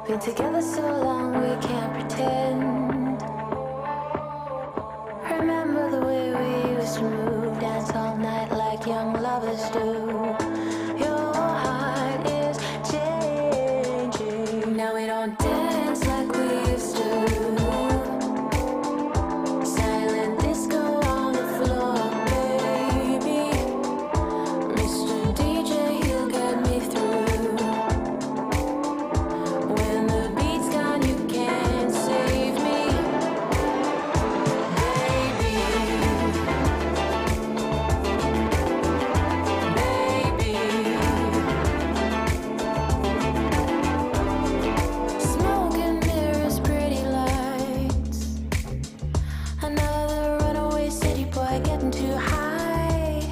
Been together so long we can't pretend. Remember the way we used to move, dance all night like young lovers do. Your heart is changing. Now we don't dance like we used to. Silent disco on the floor, baby. Mr. DJ, he'll get me through. When the beat's gone, you can't save me, baby. Smoke and mirrors, pretty lights. Another runaway city boy getting too high.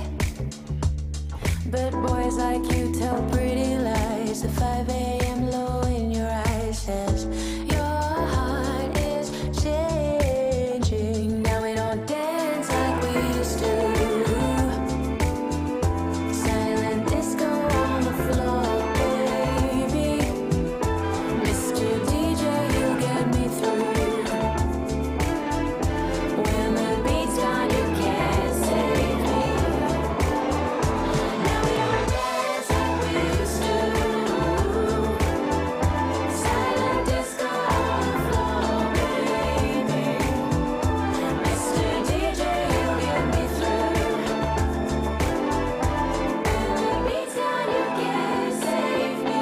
But boys like you tell pretty lies. The 5 a.m. low in your eyes says your heart is changing. Now we don't dance like we used to. Silent disco on the floor, baby. Mr. DJ, you'll get me through. When the beat's gone, you can't save me. Now we don't dance like we used to. Silent disco on the floor, baby. Mr. DJ, you'll get me through. When the beat's gone, you can't save me.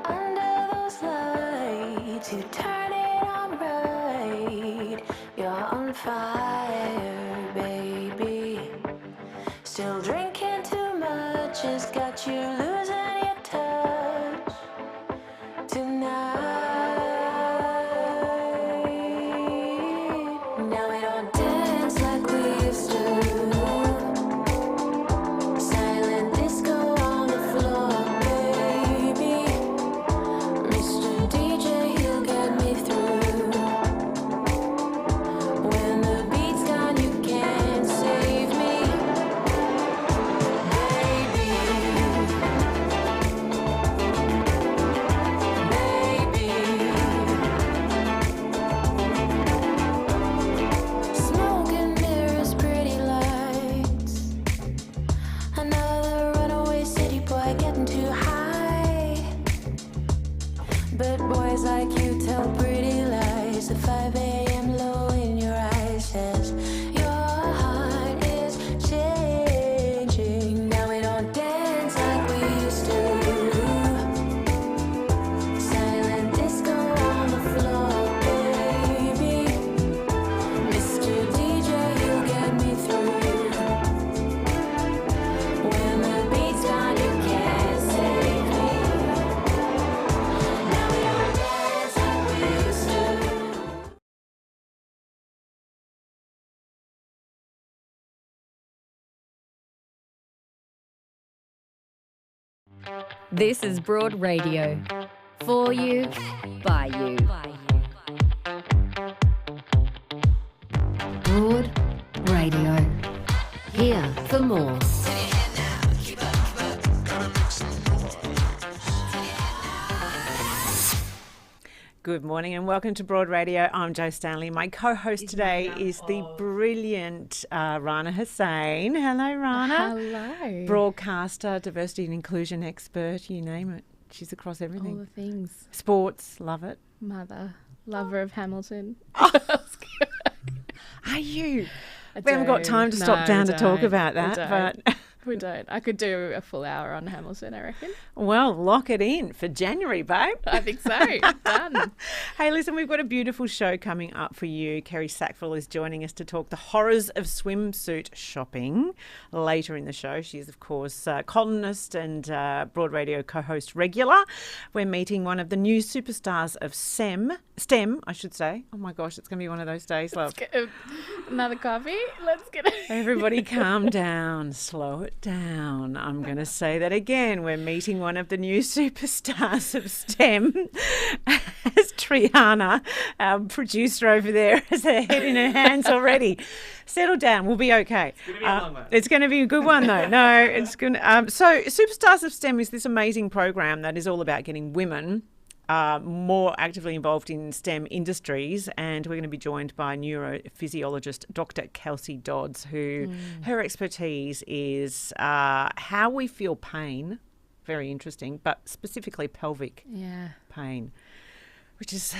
Under those lights, you turn it on right. You're on fire, baby. Still drinking too much has got you losing your touch tonight. Now we don't dance like we used to. Silent disco on the floor, baby. Mr. DJ, he'll get me through. When the beat's gone, you can't save me, baby. Smoke and mirrors, pretty lights. Another runaway city boy getting too high. But boys like you tell pretty lies. The 5 a.m. low in your eyes says your heart is changing. Now we don't dance like we used to. Silent disco on the floor, baby. Mr. DJ, you'll get me through. When the beat's gone, you can't save me. Now we don't dance like we used to. This is Broad Radio. For you, by you. Broad Radio. Here for more. Good morning and welcome to Broad Radio. I'm Jo Stanley. My co-host today is the brilliant Rana Hussain. Hello, Rana. Hello. Broadcaster, diversity and inclusion expert, you name it. She's across everything. All the things. Sports, love it. Mother, lover of Hamilton. Are you? We haven't got time to stop down to talk about that, but we don't. I could do a full hour on Hamilton, I reckon. well, lock it in for January, babe. I think so. Done. Hey, listen, we've got a beautiful show coming up for you. Kerri Sackville is joining us to talk the horrors of swimsuit shopping later in the show. She is, of course, columnist and Broad Radio co-host regular. We're meeting one of the new superstars of STEM, I should say. Oh, my gosh, it's going to be one of those days, love. Another coffee? Let's get it. Everybody calm down, slow it down. I'm going to say that again. We're meeting one of the new superstars of STEM, as Triana, our producer over there, has her head in her hands already. Settle down, we'll be okay. It's going to be a long one. It's going to be a good one, though. No, it's going to. So Superstars of STEM is this amazing program that is all about getting women more actively involved in STEM industries, and we're going to be joined by neurophysiologist Dr Kelsi Dodds, who her expertise is how we feel pain, very interesting, but specifically pelvic pain, which is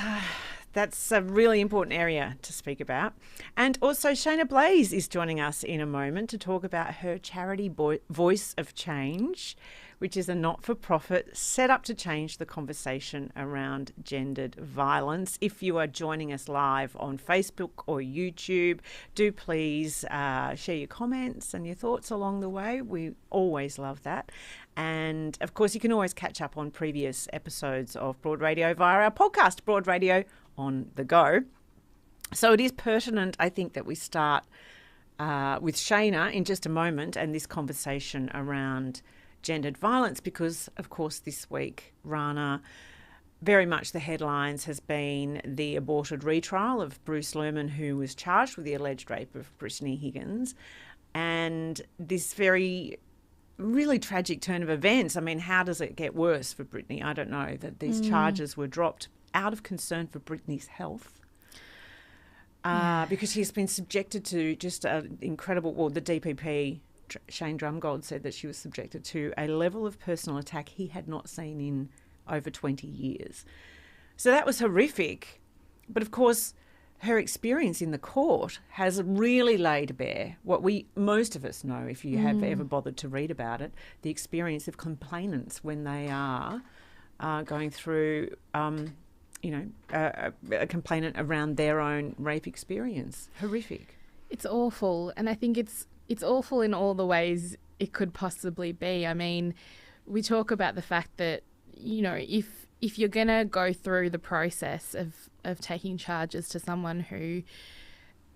that's a really important area to speak about. And also Shaynna Blaze is joining us in a moment to talk about her charity Voice of Change, which is a not-for-profit set up to change the conversation around gendered violence. If you are joining us live on Facebook or YouTube, do please share your comments and your thoughts along the way. We always love that. And, of course, you can always catch up on previous episodes of Broad Radio via our podcast, Broad Radio on the Go. So it is pertinent, I think, that we start with Shaynna in just a moment and this conversation around gendered violence, because of course this week Rana, very much the headlines has been the aborted retrial of Bruce Lerman, who was charged with the alleged rape of Brittany Higgins, and this very really tragic turn of events. I mean, how does it get worse for Brittany? I don't know, that these charges were dropped out of concern for Brittany's health. Because she's been subjected to just an incredible, well, the DPP, Shane Drumgold, said that she was subjected to a level of personal attack he had not seen in over 20 years. So that was horrific. But of course, her experience in the court has really laid bare what most of us know, if you have ever bothered to read about it, the experience of complainants when they are going through, a complainant around their own rape experience. Horrific. It's awful. And I think it's awful in all the ways it could possibly be. I mean, we talk about the fact that, you know, if you're going to go through the process of taking charges to someone who,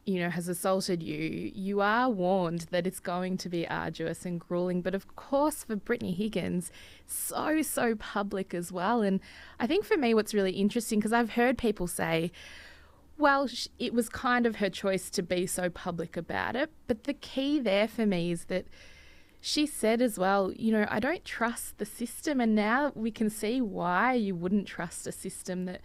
you know, has assaulted you, you are warned that it's going to be arduous and grueling. But of course, for Brittany Higgins, so public as well. And I think for me, what's really interesting, because I've heard people say, well, it was kind of her choice to be so public about it. But the key there for me is that she said as well, you know, I don't trust the system. And now we can see why you wouldn't trust a system that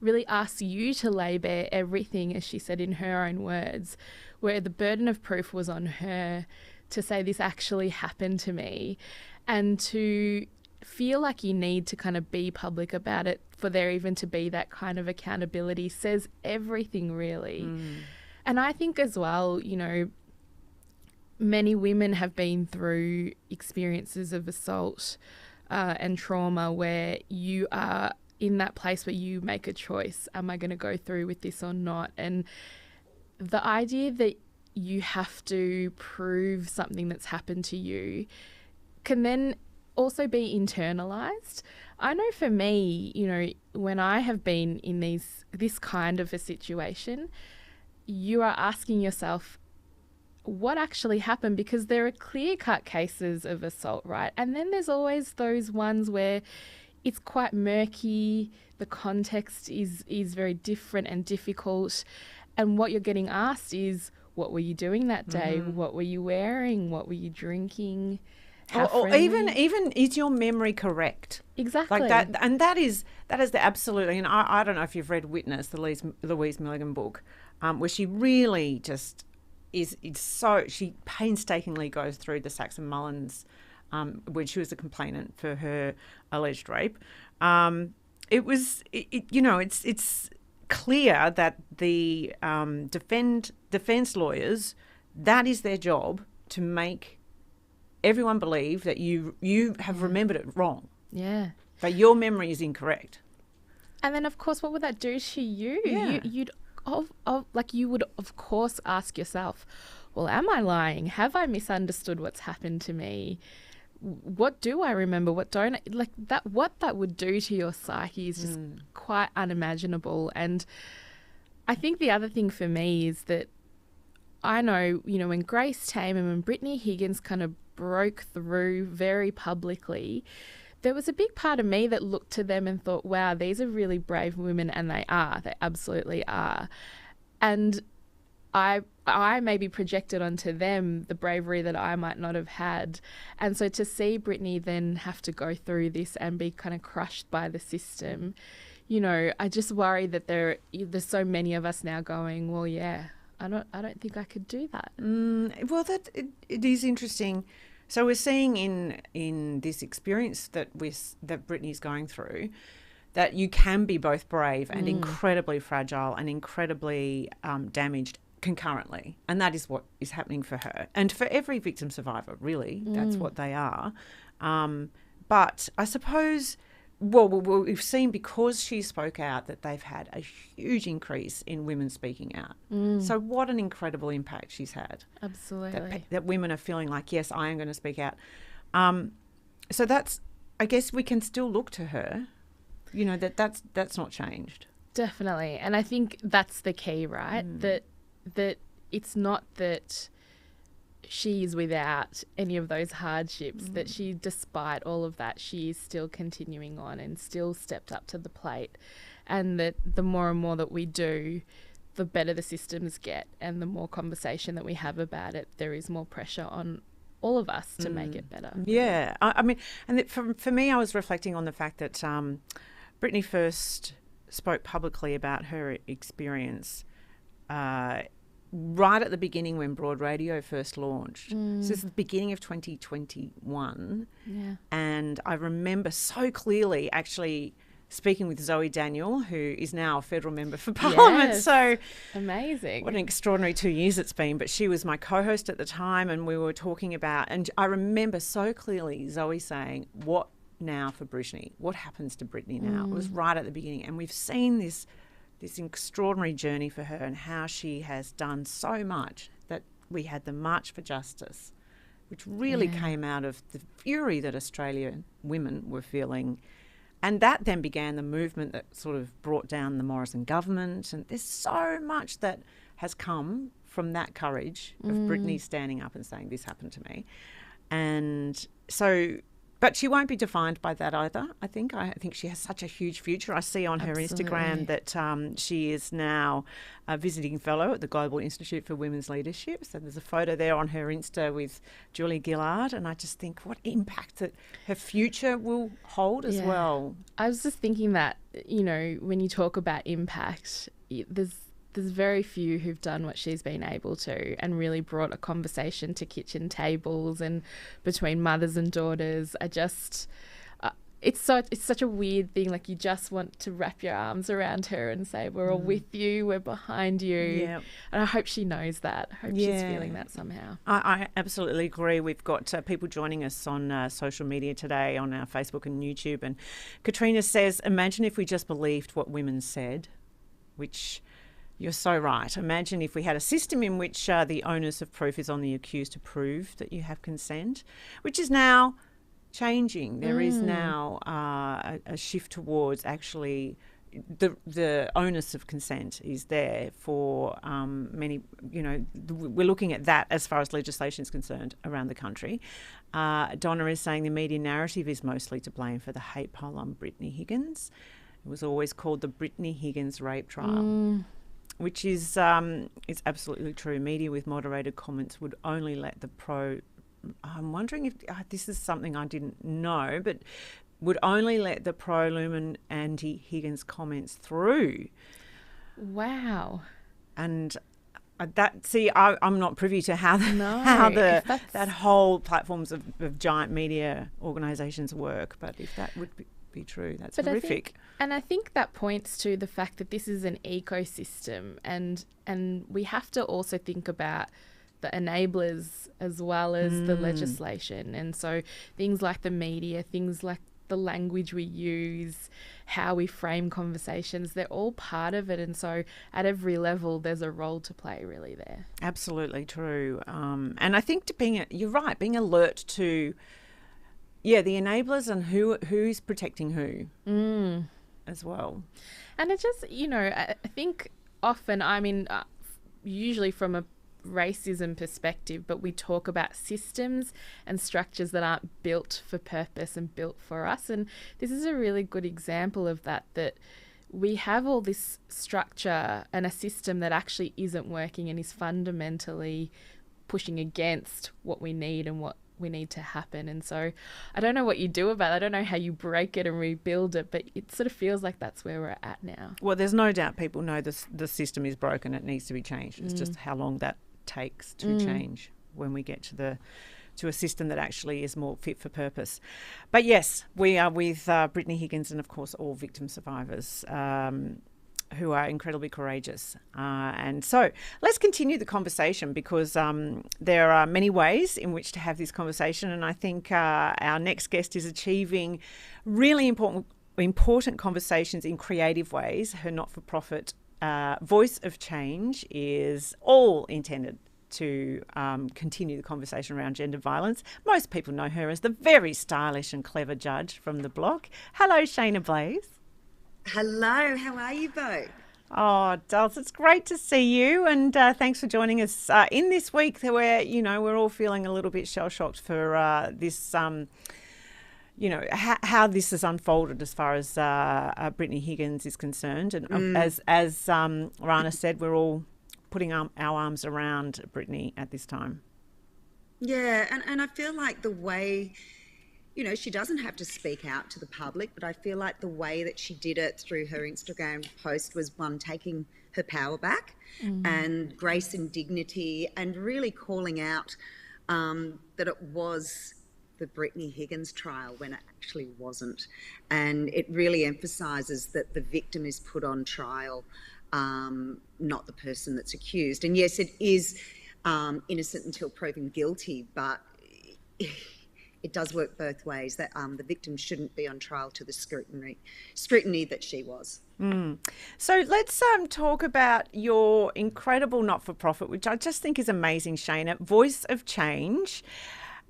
really asks you to lay bare everything, as she said in her own words, where the burden of proof was on her to say this actually happened to me, and to feel like you need to kind of be public about it for there even to be that kind of accountability says everything, really. And I think as well, you know, many women have been through experiences of assault and trauma where you are in that place where you make a choice. Am I going to go through with this or not? And the idea that you have to prove something that's happened to you can then also be internalized. I know for me, you know, when I have been in this kind of a situation, you are asking yourself, what actually happened? Because there are clear-cut cases of assault, right? And then there's always those ones where it's quite murky, the context is very different and difficult, and what you're getting asked is, what were you doing that day? What were you wearing? What were you drinking? Or even is your memory correct? Exactly. Like that, and that is the absolutely. And I don't know if you've read Witness, the Louise Milligan book, where she really just is so, she painstakingly goes through the Saxon Mullins when she was a complainant for her alleged rape. It's clear that the defense lawyers, that is their job, to make everyone believe that you have remembered it wrong. Yeah. That your memory is incorrect. And then, of course, what would that do to you? Yeah. You would, of course, ask yourself, well, am I lying? Have I misunderstood what's happened to me? What do I remember? What don't I? Like that? What that would do to your psyche is just quite unimaginable. And I think the other thing for me is that I know, when Grace Tame and when Brittany Higgins kind of broke through very publicly, there was a big part of me that looked to them and thought, wow, these are really brave women, and they absolutely are. And I maybe projected onto them the bravery that I might not have had. And so to see Brittany then have to go through this and be kind of crushed by the system, I just worry that there's so many of us now going, well, yeah, I don't think I could do that. Well, it is interesting. So we're seeing in this experience that Brittany's going through, that you can be both brave and incredibly fragile and incredibly damaged concurrently, and that is what is happening for her and for every victim survivor. Really, that's what they are. But I suppose. Well, we've seen, because she spoke out, that they've had a huge increase in women speaking out. So what an incredible impact she's had. Absolutely. That women are feeling like, yes, I am going to speak out. So that's, I guess we can still look to her, that's not changed. Definitely. And I think that's the key, right? That it's not that she's without any of those hardships, that she, despite all of that, she is still continuing on and still stepped up to the plate, and that the more and more that we do, the better the systems get, and the more conversation that we have about it, there is more pressure on all of us to make it better. Yeah. I mean, and for me, I was reflecting on the fact that Brittany first spoke publicly about her experience right at the beginning when Broad Radio first launched. So this is the beginning of 2021. Yeah. And I remember so clearly actually speaking with Zoe Daniel, who is now a federal member for Parliament. Yes. So amazing. What an extraordinary 2 years it's been. But she was my co-host at the time, and we were talking about, and I remember so clearly Zoe saying, what now for Brittany? What happens to Brittany now? It was right at the beginning. And we've seen this extraordinary journey for her, and how she has done so much, that we had the March for Justice, which really came out of the fury that Australian women were feeling. And that then began the movement that sort of brought down the Morrison government. And there's so much that has come from that courage of Brittany standing up and saying, this happened to me. And so... But she won't be defined by that either, I think. I think she has such a huge future. I see on her Instagram that she is now a visiting fellow at the Global Institute for Women's Leadership. So there's a photo there on her Insta with Julie Gillard, and I just think what impact that her future will hold as well. I was just thinking that, when you talk about impact, there's very few who've done what she's been able to, and really brought a conversation to kitchen tables and between mothers and daughters. It's such a weird thing. Like, you just want to wrap your arms around her and say, we're all with you, we're behind you. Yeah. And I hope she knows that. I hope she's feeling that somehow. I absolutely agree. We've got people joining us on social media today, on our Facebook and YouTube. And Katrina says, imagine if we just believed what women said, which... You're so right. Imagine if we had a system in which the onus of proof is on the accused to prove that you have consent, which is now changing. There is now a shift towards actually the onus of consent is there for many, we're looking at that as far as legislation is concerned around the country. Donna is saying the media narrative is mostly to blame for the hate pile on Brittany Higgins. It was always called the Brittany Higgins rape trial. Which is it's absolutely true. Media with moderated comments would only let the pro... I'm wondering if this is something I didn't know, but would only let the pro-Lumen anti-Higgins comments through. Wow. And I'm not privy to how that whole platforms of giant media organisations work, but if that would be true, that's horrific. I think that points to the fact that this is an ecosystem, and we have to also think about the enablers as well as the legislation. And so things like the media, things like the language we use, how we frame conversations, they're all part of it. And so at every level, there's a role to play really there. Absolutely true. And I think you're right, being alert to, the enablers and who's protecting who as well. And it just, I think often, usually from racism perspective, but we talk about systems and structures that aren't built for purpose and built for us. And this is a really good example of that we have all this structure and a system that actually isn't working and is fundamentally pushing against what we need and what we need to happen. And so I don't know what you do about it. I don't know how you break it and rebuild it, but it sort of feels like that's where we're at now. Well, there's no doubt people know the system is broken. It needs to be changed. It's just how long that takes to change when we get to a system that actually is more fit for purpose. But yes, we are with Brittany Higgins and, of course, all victim survivors who are incredibly courageous. And so let's continue the conversation, because there are many ways in which to have this conversation. And I think our next guest is achieving really important conversations in creative ways. Her not-for-profit Voice of Change is all intended to continue the conversation around gender violence. Most people know her as the very stylish and clever judge from the block. Hello, Shaynna Blaze. Hello, how are you both? Oh, Dulce, it's great to see you, and thanks for joining us in this week where, we're all feeling a little bit shell-shocked for this, how this has unfolded as far as Brittany Higgins is concerned. And as Rana said, we're all putting our arms around Brittany at this time. Yeah, and I feel like the way... she doesn't have to speak out to the public, but I feel like the way that she did it through her Instagram post was one, taking her power back and grace and dignity, and really calling out that it was the Brittany Higgins trial when it actually wasn't. And it really emphasises that the victim is put on trial, not the person that's accused. And yes, it is innocent until proven guilty, but... it does work both ways, that the victim shouldn't be on trial to the scrutiny that she was. So let's talk about your incredible not-for-profit, which I just think is amazing, Shaynna, Voice of Change.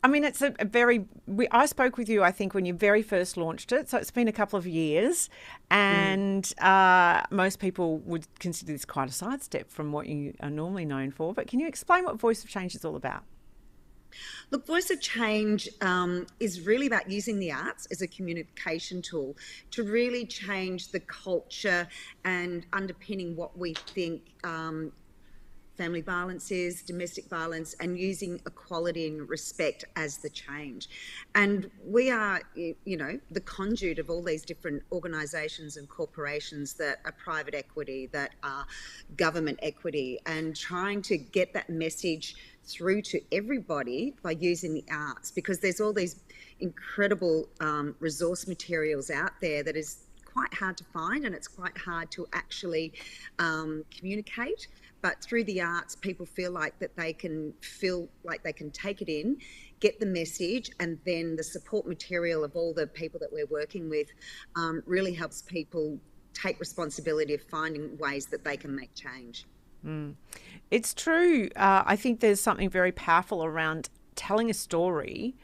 I mean, it's I spoke with you, I think, when you very first launched it, so it's been a couple of years, and most people would consider this quite a sidestep from what you are normally known for. But can you explain what Voice of Change is all about? Look, Voice of Change is really about using the arts as a communication tool to really change the culture and underpinning what we think family violence is, domestic violence, and using equality and respect as the change. And we are, the conduit of all these different organisations and corporations that are private equity, that are government equity, and trying to get that message through to everybody by using the arts, because there's all these incredible resource materials out there that is quite hard to find, and it's quite hard to actually communicate. But through the arts, people feel like they can take it in, get the message, and then the support material of all the people that we're working with really helps people take responsibility of finding ways that they can make change. It's true. I think there's something very powerful around telling a story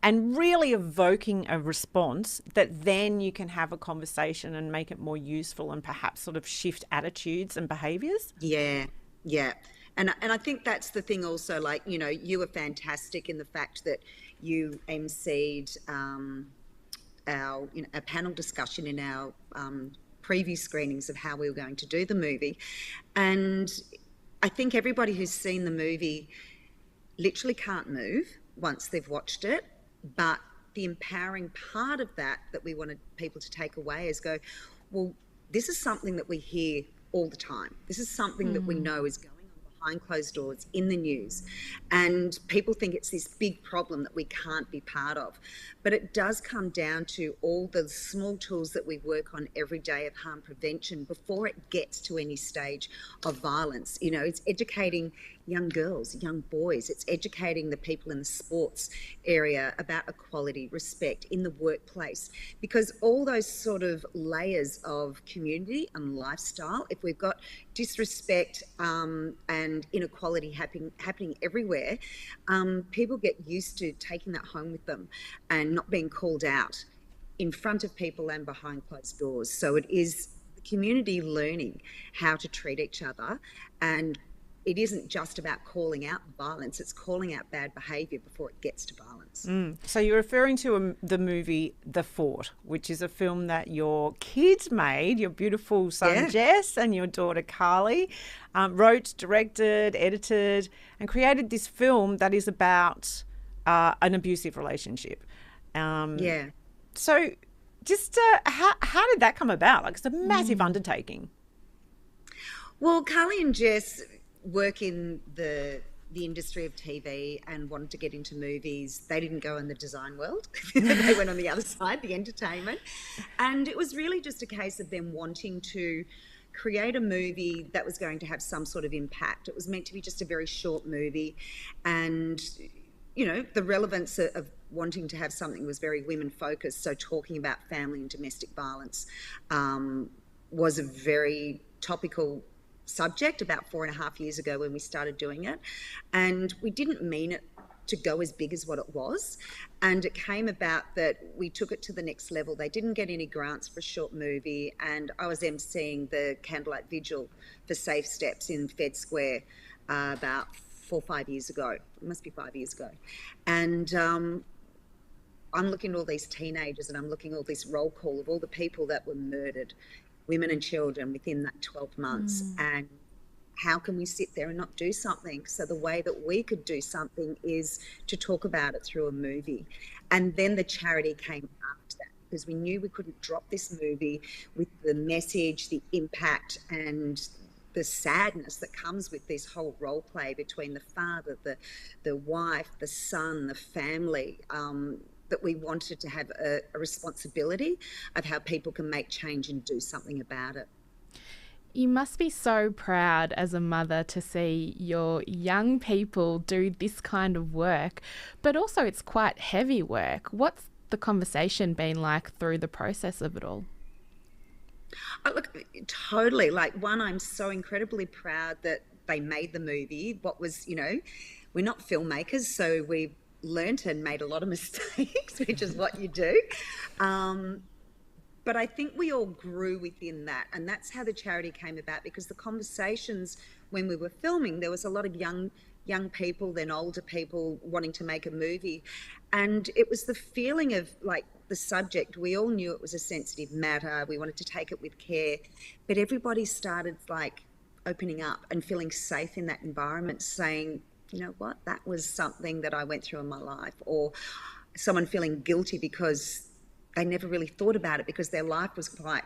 and really evoking a response that then you can have a conversation and make it more useful and perhaps sort of shift attitudes and behaviours. Yeah. And I think that's the thing also, you were fantastic in the fact that you emceed a panel discussion in our preview screenings of how we were going to do the movie. And I think everybody who's seen the movie literally can't move once they've watched it, but the empowering part of that we wanted people to take away is go, well, this is something that we hear all the time. This is something that we know is going on behind closed doors in the news, and people think it's this big problem that we can't be part of. But it does come down to all the small tools that we work on every day of harm prevention before it gets to any stage of violence. It's educating young girls, young boys. It's educating the people in the sports area about equality, respect in the workplace, because all those sort of layers of community and lifestyle, if we've got disrespect and inequality happening everywhere, people get used to taking that home with them and not being called out in front of people and behind closed doors. So it is the community learning how to treat each other and it isn't just about calling out violence, it's calling out bad behaviour before it gets to violence. So you're referring to the movie The Fort, which is a film that your kids made, your beautiful son Jess and your daughter Carly, wrote, directed, edited and created this film that is about an abusive relationship. So just how did that come about? Like, it's a massive undertaking. Well, Carly and Jess work in the industry of TV and wanted to get into movies. They didn't go in the design world. They went on the other side, the entertainment. And it was really just a case of them wanting to create a movie that was going to have some sort of impact. It was meant to be just a very short movie. And, you know, the relevance of wanting to have something was very women focused. So talking about family and domestic violence was a very topical subject about 4.5 years ago when we started doing it, and we didn't mean it to go as big as what it was, and it came about that we took it to the next level. They didn't get any grants for a short movie, and I was emceeing the candlelight vigil for Safe Steps in Fed Square about 4 or 5 years ago. It must be 5 years ago. And I'm looking at all these teenagers, and I'm looking at all this roll call of all the people that were murdered, women and children, within that 12 months. And how can we sit there and not do something? So the way that we could do something is to talk about it through a movie. And then the charity came after that, because we knew we couldn't drop this movie with the message, the impact and the sadness that comes with this whole role play between the father, the wife, the son, the family, that we wanted to have a responsibility of how people can make change and do something about it. You must be so proud as a mother to see your young people do this kind of work, but also it's quite heavy work. What's the conversation been like through the process of it all? Oh, look, totally. Like, one, I'm so incredibly proud that they made the movie. What was, you know, we're not filmmakers, so we learnt and made a lot of mistakes, which is what you do. But I think we all grew within that, and that's how the charity came about, because the conversations when we were filming, there was a lot of young people, then older people wanting to make a movie. And it was the feeling of, like, the subject, we all knew it was a sensitive matter, we wanted to take it with care, but everybody started, like, opening up and feeling safe in that environment, saying, you know what, that was something that I went through in my life. Or someone feeling guilty because they never really thought about it, because their life was quite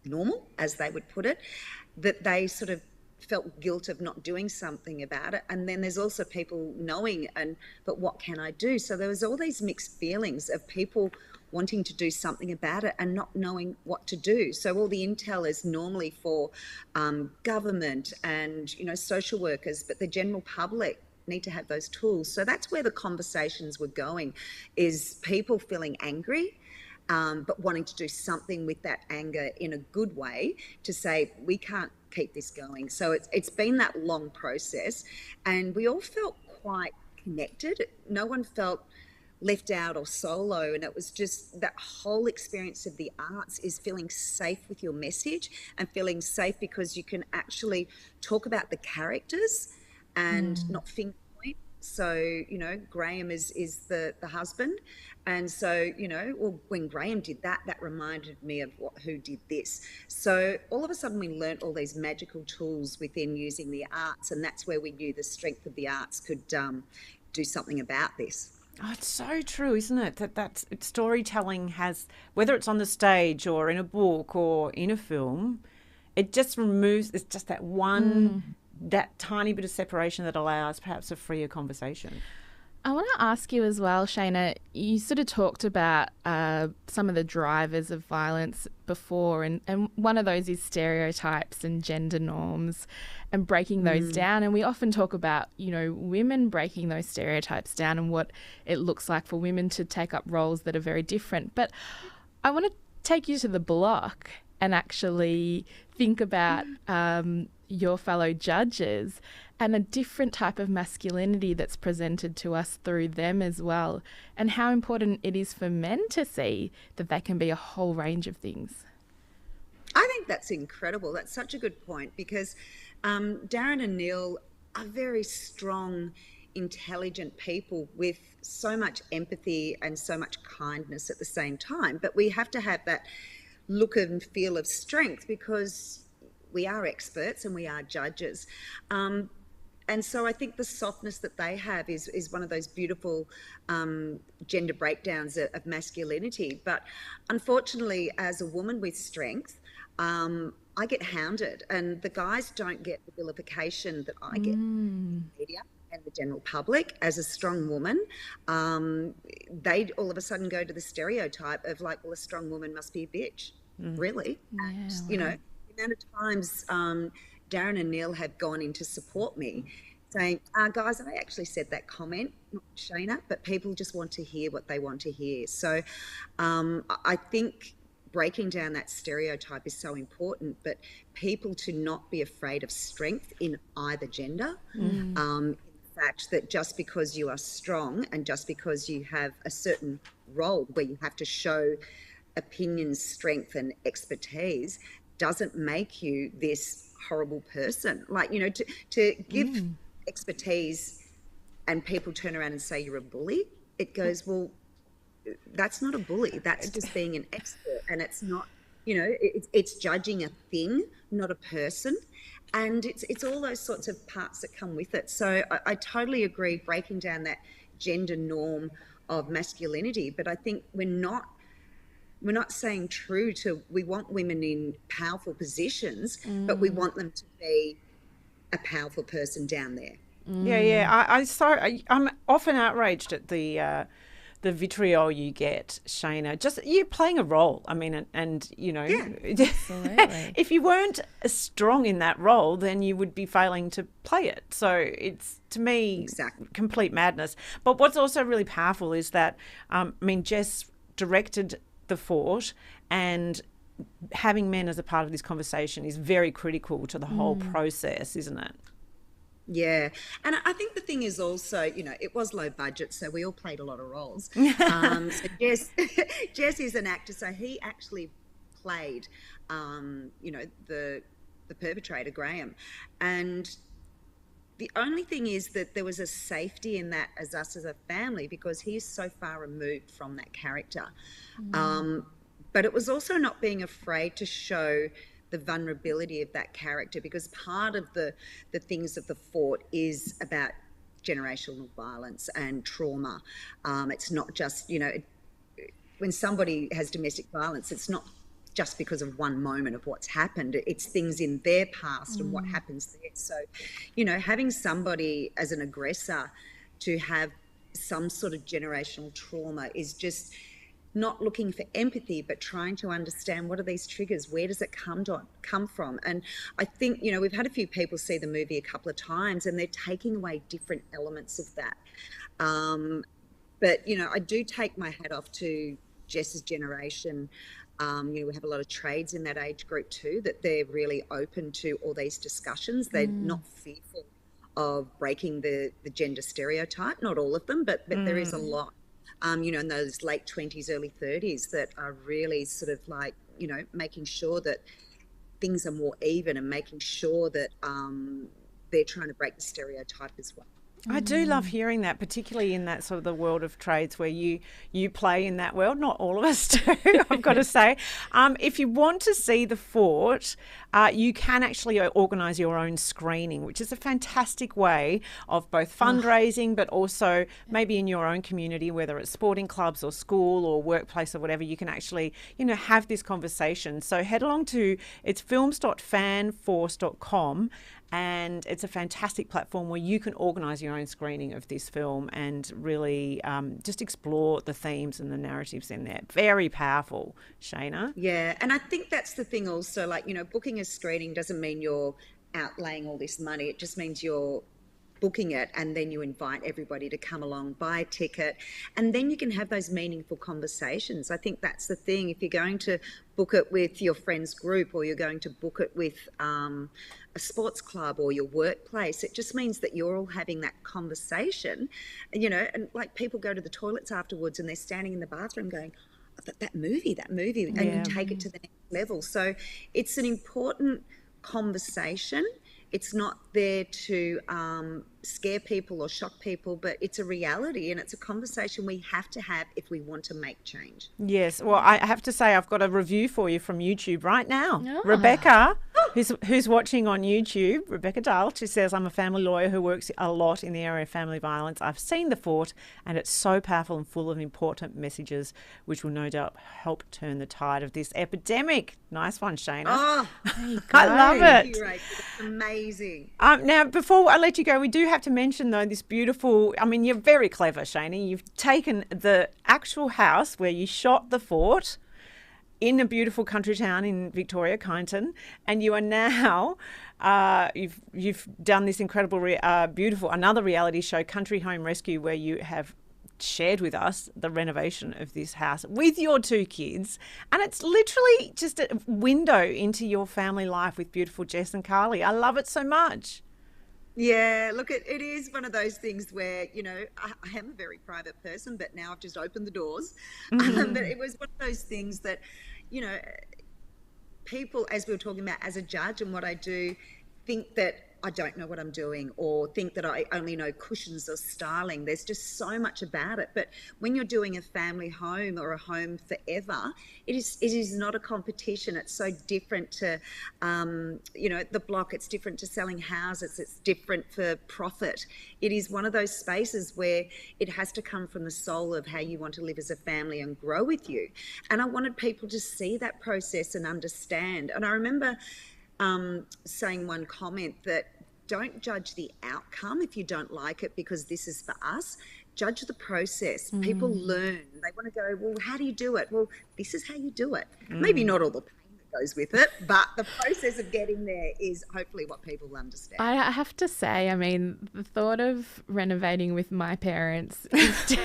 normal, as they would put it, that they sort of felt guilt of not doing something about it. And then there's also people knowing, but what can I do? So there was all these mixed feelings of people wanting to do something about it and not knowing what to do. So all the intel is normally for government and, you know, social workers, but the general public need to have those tools. So that's where the conversations were going, is people feeling angry, but wanting to do something with that anger in a good way to say, we can't keep this going. So it's been that long process, and we all felt quite connected. No one felt left out or solo, and it was just that whole experience of the arts is feeling safe with your message, and feeling safe because you can actually talk about the characters and not finger point. So, you know, Graham is the husband, and so, you know, well, when Graham did that, that reminded me of who did this. So all of a sudden we learnt all these magical tools within using the arts, and that's where we knew the strength of the arts could do something about this. Oh, it's so true, isn't it? That storytelling has, whether it's on the stage or in a book or in a film, it just removes, it's just that one, that tiny bit of separation that allows perhaps a freer conversation. I want to ask you as well, Shaynna, you sort of talked about some of the drivers of violence before, and one of those is stereotypes and gender norms and breaking those down. And we often talk about, you know, women breaking those stereotypes down and what it looks like for women to take up roles that are very different. But I want to take you to the block and actually think about your fellow judges and a different type of masculinity that's presented to us through them as well, and how important it is for men to see that they can be a whole range of things. I think that's incredible. That's such a good point, because Darren and Neil are very strong, intelligent people with so much empathy and so much kindness at the same time. But we have to have that look and feel of strength because we are experts and we are judges. And so I think the softness that they have is one of those beautiful gender breakdowns of masculinity. But unfortunately, as a woman with strength, I get hounded, and the guys don't get the vilification that I get in the media and the general public. As a strong woman, they all of a sudden go to the stereotype of like, well, a strong woman must be a bitch. Really? Yeah, And, you know, the amount of times Darren and Neil have gone in to support me saying, guys, I actually said that comment, not Shaynna, but people just want to hear what they want to hear. So I think breaking down that stereotype is so important, but people to not be afraid of strength in either gender. In the fact that just because you are strong and just because you have a certain role where you have to show opinions, strength and expertise doesn't make you this horrible person. Like, you know, to give expertise and people turn around and say you're a bully, it goes, well, that's not a bully. That's just being an expert. And it's not, you know, it's judging a thing, not a person. And it's all those sorts of parts that come with it. So I totally agree, breaking down that gender norm of masculinity. But I think we're not saying true to, we want women in powerful positions, but we want them to be a powerful person down there. I'm often outraged at the vitriol you get, Shaynna. Just you're playing a role. I mean, and you know, Absolutely. if you weren't strong in that role, then you would be failing to play it. So it's, to me, complete madness. But what's also really powerful is that, I mean, Jess directed The Fort, and having men as a part of this conversation is very critical to the whole process, isn't it? Yeah. And I think the thing is also, you know, it was low budget, so we all played a lot of roles. So Jess is an actor, so he actually played, you know, the perpetrator, Graham. And the only thing is that there was a safety in that as us as a family, because he is so far removed from that character. But it was also not being afraid to show the vulnerability of that character, because part of the things of The Fort is about generational violence and trauma. It's not just, you know, when somebody has domestic violence, it's not just because of one moment of what's happened. It's things in their past and what happens there. So, you know, having somebody as an aggressor to have some sort of generational trauma is just not looking for empathy, but trying to understand, what are these triggers? Where does it come from? And I think, you know, we've had a few people see the movie a couple of times and they're taking away different elements of that. But, you know, I do take my hat off to Jess's generation. You know, we have a lot of trades in that age group too, that they're really open to all these discussions. They're not fearful of breaking the gender stereotype. Not all of them, but there is a lot. You know, in those late 20s, early 30s that are really sort of like, you know, making sure that things are more even and making sure that they're trying to break the stereotype as well. I do love hearing that, particularly in that sort of the world of trades where you play in that world. Not all of us do, I've got to say. If you want to see The Fort, you can actually organise your own screening, which is a fantastic way of both fundraising, but also maybe in your own community, whether it's sporting clubs or school or workplace or whatever, you can actually, you know, have this conversation. So head along to, it's films.fanforce.com. And it's a fantastic platform where you can organise your own screening of this film and really just explore the themes and the narratives in there. Very powerful, Shaynna. Yeah, and I think that's the thing also, like, you know, booking a screening doesn't mean you're outlaying all this money. It just means you're booking it, and then you invite everybody to come along, buy a ticket, and then you can have those meaningful conversations. I think that's the thing. If you're going to book it with your friends group, or you're going to book it with a sports club or your workplace, it just means that you're all having that conversation, you know, and like people go to the toilets afterwards and they're standing in the bathroom going, oh, that movie, and you take it to the next level. So it's an important conversation. It's not there to scare people or shock people, but it's a reality, and it's a conversation we have to have if we want to make change. Yes. Well, I have to say I've got a review for you from YouTube right now. Oh. Rebecca, who's watching on YouTube, Rebecca Dale, she says, I'm a family lawyer who works a lot in the area of family violence. I've seen The Fort, and it's so powerful and full of important messages, which will no doubt help turn the tide of this epidemic. Nice one, Shaynna. Oh, I love thank it. you, Rachel. It's amazing. Now, before I let you go, we do have to mention, though, this beautiful... I mean, you're very clever, Shaynna. You've taken the actual house where you shot The Fort in a beautiful country town in Victoria, Kyneton, and you are now... you've done this incredible, beautiful, another reality show, Country Home Rescue, where you have shared with us the renovation of this house with your two kids, and it's literally just a window into your family life with beautiful Jess and Carly. I love it so much. Yeah, look, it is one of those things where, I am a very private person, but now I've just opened the doors. But it was one of those things that, people, as we were talking about, as a judge and what I do, think that I don't know what I'm doing, or think that I only know cushions or styling. There's just so much about it. But when you're doing a family home or a home forever, it is not a competition. It's so different to, the block. It's different to selling houses. It's different for profit. It is one of those spaces where it has to come from the soul of how you want to live as a family and grow with you. And I wanted people to see that process and understand. And I remember saying one comment that don't judge the outcome if you don't like it, because this is for us. Judge the process. People learn. They want to go, well, how do you do it? Well, this is how you do it. Maybe not all the pain that goes with it, but the process of getting there is hopefully what people understand. I have to say, I mean, the thought of renovating with my parents is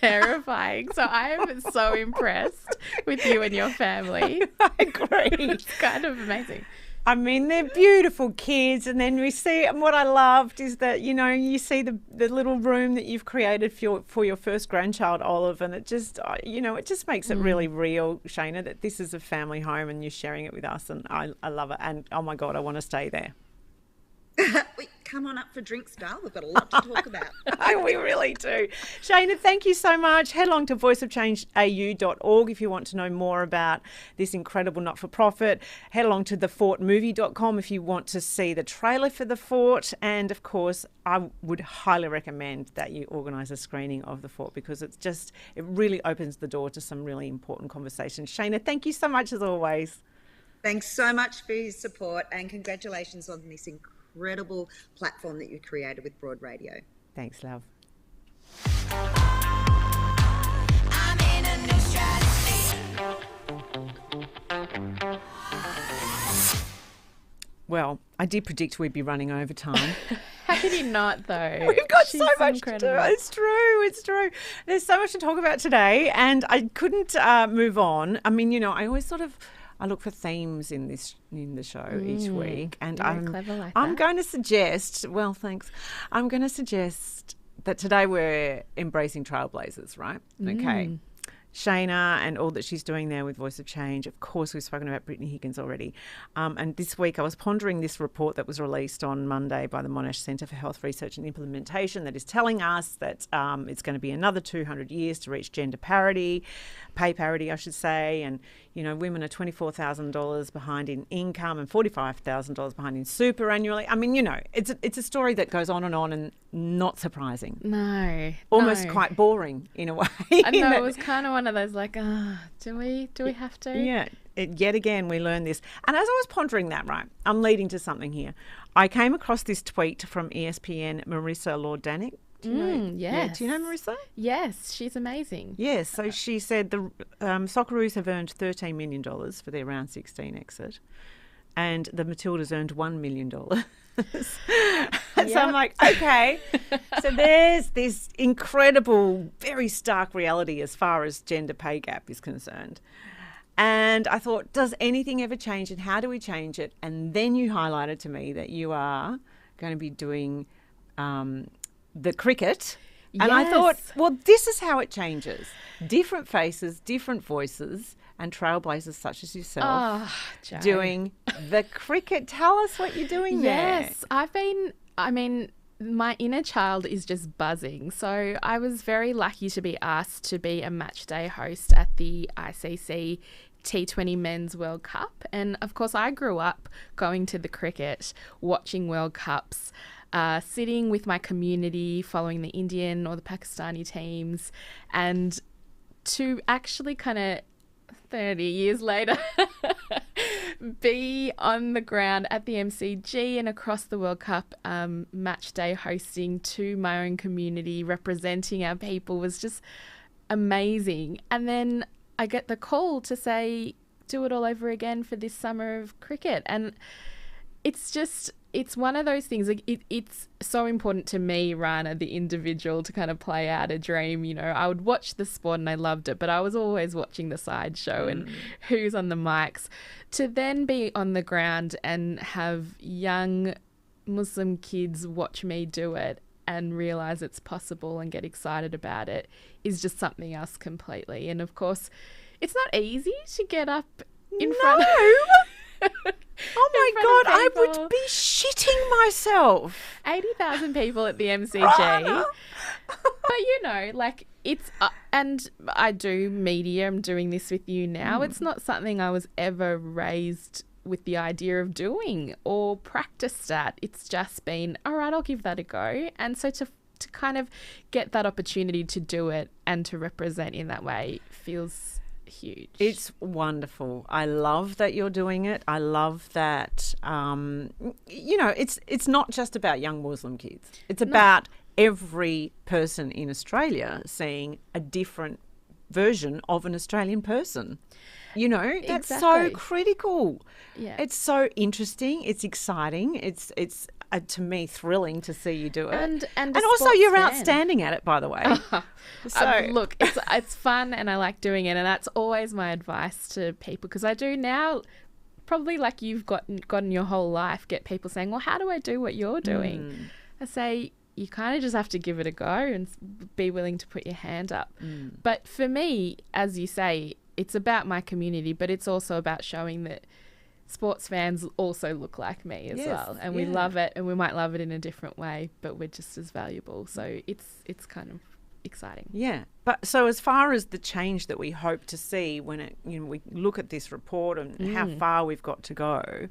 terrifying. So I am so impressed with you and your family. I agree. It's kind of amazing. I mean, they're beautiful kids, and then we see, and what I loved is that, you see the little room that you've created for your first grandchild, Olive, and it just, it just makes it really real, Shaynna, that this is a family home and you're sharing it with us, and I love it, and oh my God, I want to stay there. Come on up for drinks, Dale. We've got a lot to talk about. We really do. Shaynna, thank you so much. Head along to voiceofchangeau.org if you want to know more about this incredible not-for-profit. Head along to thefortmovie.com if you want to see the trailer for The Fort. And, of course, I would highly recommend that you organise a screening of The Fort, because it really opens the door to some really important conversations. Shaynna, thank you so much as always. Thanks so much for your support, and congratulations on this incredible platform that you created with Broad Radio. Thanks, love. I'm in a new strategy. Well, I did predict we'd be running over time. How could you not, though? We've got She's so much incredible. to do. It's true. There's so much to talk about today, and I couldn't move on. I mean, I always I look for themes in the show each week, and Very clever like I'm that. going to suggest. Well, thanks. I'm going to suggest that today we're embracing trailblazers, right? Okay. Shaynna and all that she's doing there with Voice of Change. Of course, we've spoken about Brittany Higgins already. And this week I was pondering this report that was released on Monday by the Monash Centre for Health Research and Implementation that is telling us that it's going to be another 200 years to reach gender parity, pay parity, I should say. And, women are $24,000 behind in income and $45,000 behind in super annually. I mean, it's a story that goes on and not surprising. No. Almost no. quite boring in a way. I know, it was kind of one of those like, do we have to? Yeah, yet again we learn this. And as I was pondering that, right, I'm leading to something here. I came across this tweet from ESPN Marissa Lord-Danick. Do you know? Yes. Yeah, do you know Marissa? Yes, she's amazing. Yes, so she said the Socceroos have earned $13 million for their round 16 exit, and the Matildas earned $1 million. So I'm like, okay, so there's this incredible, very stark reality as far as gender pay gap is concerned. And I thought, does anything ever change, and how do we change it? And then you highlighted to me that you are going to be doing the cricket And I thought, Yes. well, this is how it changes. Different faces, different voices, and trailblazers such as yourself Oh, Jo. doing the cricket. Tell us what you're doing there. Yes, my inner child is just buzzing. So I was very lucky to be asked to be a match day host at the ICC T20 Men's World Cup. And of course, I grew up going to the cricket, watching World Cups, sitting with my community, following the Indian or the Pakistani teams, and to actually kind of 30 years later be on the ground at the MCG and across the World Cup match day hosting to my own community, representing our people, was just amazing. And then I get the call to say, do it all over again for this summer of cricket. And it's one of those things, like it's so important to me, Rana, the individual, to kind of play out a dream. You know, I would watch the sport and I loved it, but I was always watching the sideshow and who's on the mics. To then be on the ground and have young Muslim kids watch me do it and realise it's possible and get excited about it is just something else completely. And of course, it's not easy to get up in front of... Oh my God, I would be shitting myself. 80,000 people at the MCG. Rana. But, you know, like it's, and I do media, I'm doing this with you now. It's not something I was ever raised with the idea of doing or practiced at. It's just been, all right, I'll give that a go. And so to kind of get that opportunity to do it and to represent in that way feels huge. It's wonderful. I love that you're doing it. I love that, you know, it's not just about young Muslim kids. It's about every person in Australia seeing a different version of an Australian person. You know, that's so Exactly. critical. Yeah. It's so interesting. It's exciting. It's to me thrilling to see you do it. And also sports you're fan. outstanding at it, by the way. So Look, it's fun and I like doing it, and that's always my advice to people, because I do now, probably like you've gotten your whole life, get people saying, well, how do I do what you're doing? I say, you kind of just have to give it a go and be willing to put your hand up. But for me, as you say, it's about my community, but it's also about showing that sports fans also look like me as well, and we love it, and we might love it in a different way, but we're just as valuable. So it's kind of exciting. Yeah, but so as far as the change that we hope to see when we look at this report and how far we've got to go,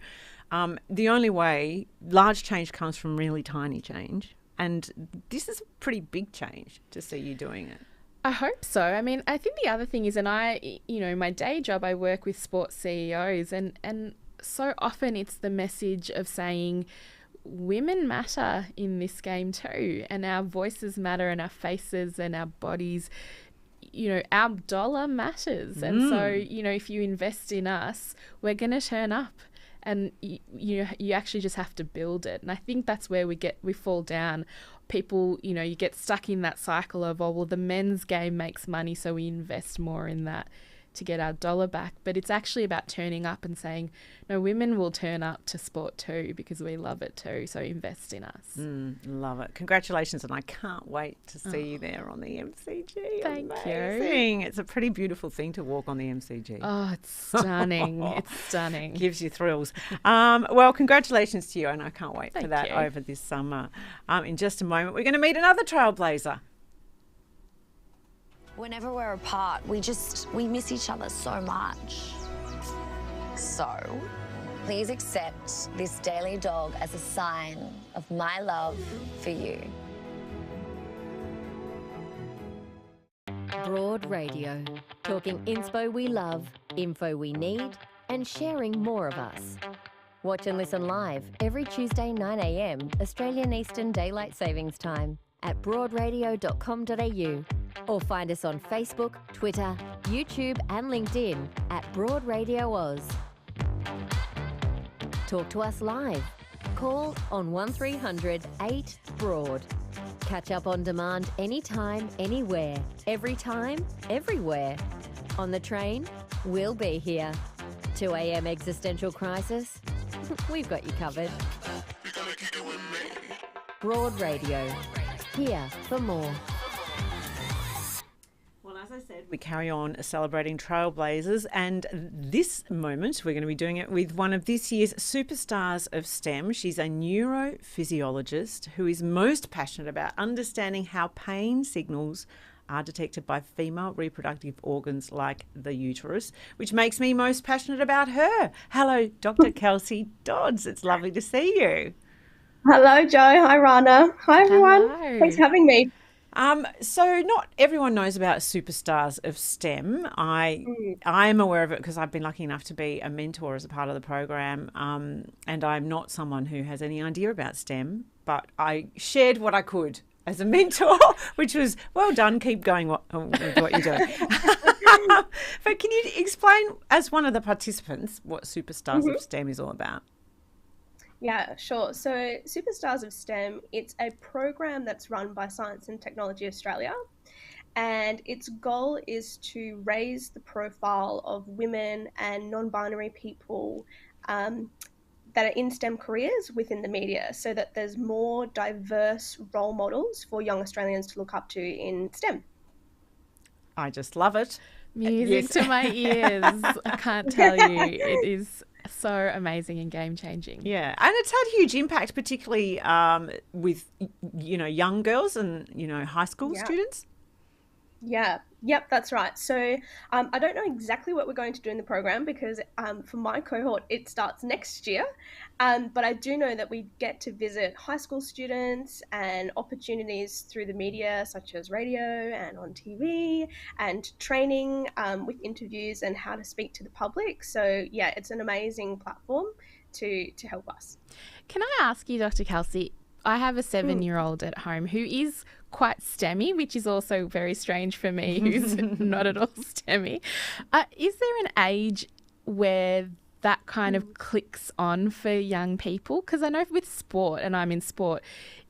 the only way large change comes from really tiny change, and this is a pretty big change to see you doing it. I hope so. I mean, I think the other thing is, and my day job, I work with sports CEOs, and so often it's the message of saying women matter in this game too, and our voices matter, and our faces and our bodies, you know, our dollar matters. And so, you know, if you invest in us, we're going to turn up. And you actually just have to build it. And I think that's where we fall down. People, you know, you get stuck in that cycle of, oh, well, the men's game makes money, so we invest more in that to get our dollar back. But it's actually about turning up and saying, no, women will turn up to sport too, because we love it too. So invest in us. Love it. Congratulations, and I can't wait to see you there on the MCG. Thank you. Amazing. It's a pretty beautiful thing to walk on the MCG. Oh, it's stunning. It's stunning. Gives you thrills. Well, congratulations to you, and I can't wait for Thank that you. over this summer. In just a moment, we're going to meet another trailblazer. Whenever we're apart, we miss each other so much. So, please accept this daily dog as a sign of my love for you. Broad Radio. Talking inspo we love, info we need, and sharing more of us. Watch and listen live every Tuesday 9 a.m. Australian Eastern Daylight Savings Time at broadradio.com.au, or find us on Facebook, Twitter, YouTube and LinkedIn at Broad Radio Oz. Talk to us live. Call on 1300 8 Broad. Catch up on demand anytime, anywhere, every time, everywhere. On the train, we'll be here. 2 a.m. existential crisis, we've got you covered. Broad Radio. Here for more. We carry on celebrating trailblazers, and this moment we're going to be doing it with one of this year's superstars of STEM. She's a neurophysiologist who is most passionate about understanding how pain signals are detected by female reproductive organs like the uterus, which makes me most passionate about her. Hello, Dr Kelsi Dodds. It's lovely to see you. Hello, Jo. Hi, Rana. Hi, everyone. Hello. Thanks for having me. So not everyone knows about superstars of STEM. I am aware of it because I've been lucky enough to be a mentor as a part of the program, and I'm not someone who has any idea about STEM, but I shared what I could as a mentor, which was, well done, keep going with what you're doing. But can you explain, as one of the participants, what Superstars of STEM is all about? Yeah, sure. So Superstars of STEM, it's a program that's run by Science and Technology Australia, and its goal is to raise the profile of women and non-binary people that are in STEM careers within the media, so that there's more diverse role models for young Australians to look up to in STEM. I just love it. Music to my ears. I can't tell you. It is so amazing and game-changing. Yeah, and it's had huge impact, particularly with, young girls and, high school students. Yeah, yep, that's right. So I don't know exactly what we're going to do in the program because for my cohort, it starts next year. But I do know that we get to visit high school students and opportunities through the media, such as radio and on TV, and training with interviews and how to speak to the public. So yeah, it's an amazing platform to help us. Can I ask you, Dr. Kelsi, I have a 7-year-old at home who is quite STEMmy, which is also very strange for me, who's not at all STEMmy. Is there an age where that kind of clicks on for young people? Because I know with sport, and I'm in sport,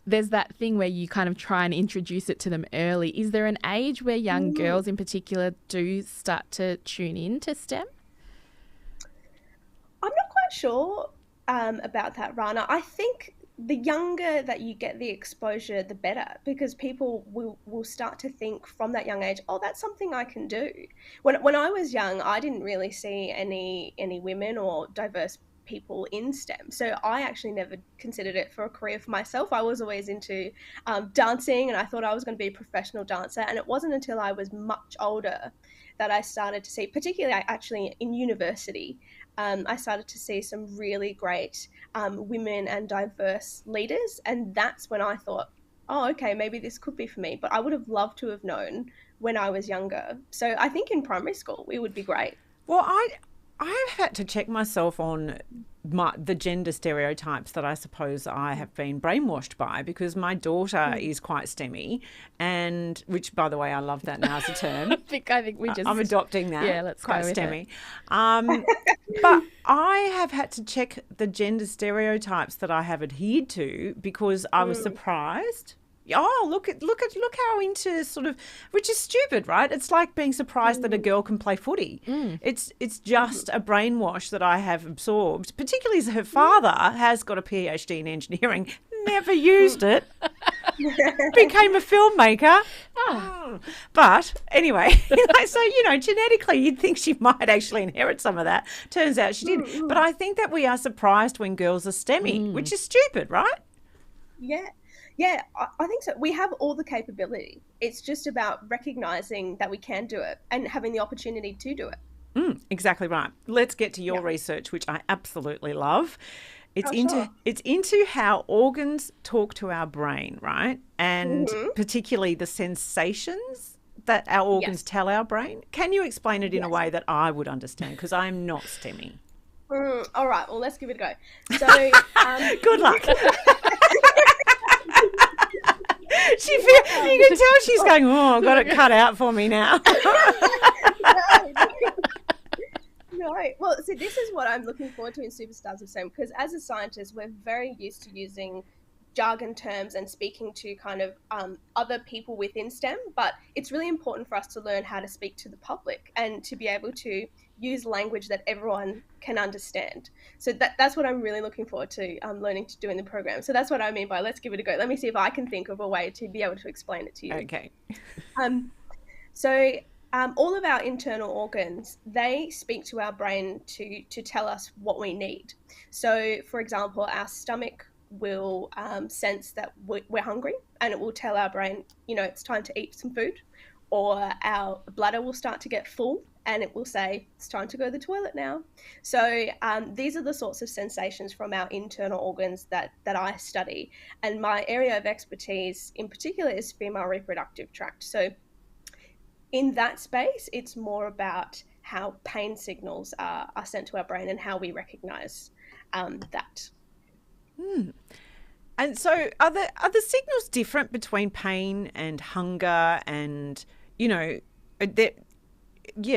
there's that thing where you kind of try and introduce it to them early. Is there an age where young girls in particular do start to tune in to STEM? I'm not quite sure about that, Rana. I think the younger that you get the exposure, the better, because people will start to think from that young age, oh, that's something I can do. When I was young, I didn't really see any women or diverse people in STEM. So I actually never considered it for a career for myself. I was always into dancing, and I thought I was going to be a professional dancer. And it wasn't until I was much older that I started to see, particularly actually in university, I started to see some really great women and diverse leaders. And that's when I thought, oh, okay, maybe this could be for me. But I would have loved to have known when I was younger. So I think in primary school, it would be great. Well, I've had to check myself on the gender stereotypes that I suppose I have been brainwashed by, because my daughter is quite STEMmy, and which, by the way, I love that now as a term. I think I'm adopting that. Yeah, let's quite go with STEMmy. But I have had to check the gender stereotypes that I have adhered to because I was surprised. Oh, look how into sort of, which is stupid, right? It's like being surprised that a girl can play footy. It's just a brainwash that I have absorbed, particularly as her father has got a PhD in engineering, never used it, became a filmmaker. But anyway, so, genetically you'd think she might actually inherit some of that. Turns out she didn't. But I think that we are surprised when girls are STEMmy, which is stupid, right? Yeah, I think so. We have all the capability. It's just about recognising that we can do it and having the opportunity to do it. Exactly right. Let's get to your research, which I absolutely love. It's into how organs talk to our brain, right? And particularly the sensations that our organs tell our brain. Can you explain it in a way that I would understand? Because I'm not STEMmy. All right, well, let's give it a go. So, good luck. You can tell she's going, oh, I've got it cut out for me now. No. Well, so this is what I'm looking forward to in Superstars of STEM, because as a scientist, we're very used to using jargon terms and speaking to kind of other people within STEM, but it's really important for us to learn how to speak to the public and to be able to use language that everyone can understand. So that's what I'm really looking forward to learning to do in the program. So that's what I mean by let's give it a go. Let me see if I can think of a way to be able to explain it to you. Okay. So All of our internal organs, they speak to our brain to tell us what we need. So, for example, our stomach will sense that we're hungry, and it will tell our brain, it's time to eat some food. Or our bladder will start to get full, and it will say, it's time to go to the toilet now. So these are the sorts of sensations from our internal organs that I study. And my area of expertise in particular is female reproductive tract. So in that space, it's more about how pain signals are sent to our brain and how we recognize that. And so are the signals different between pain and hunger and, do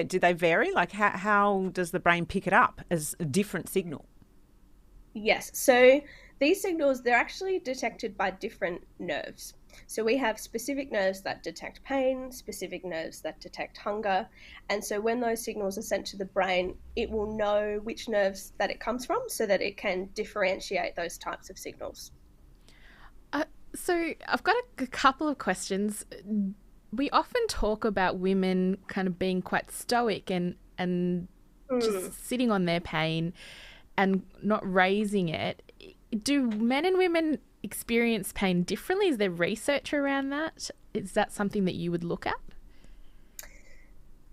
they vary? Like how does the brain pick it up as a different signal? Yes. So these signals, they're actually detected by different nerves. So we have specific nerves that detect pain, specific nerves that detect hunger. And so when those signals are sent to the brain, it will know which nerves that it comes from so that it can differentiate those types of signals. So I've got a couple of questions. We often talk about women kind of being quite stoic and just sitting on their pain and not raising it. Do men and women experience pain differently? Is there research around that? Is that something that you would look at?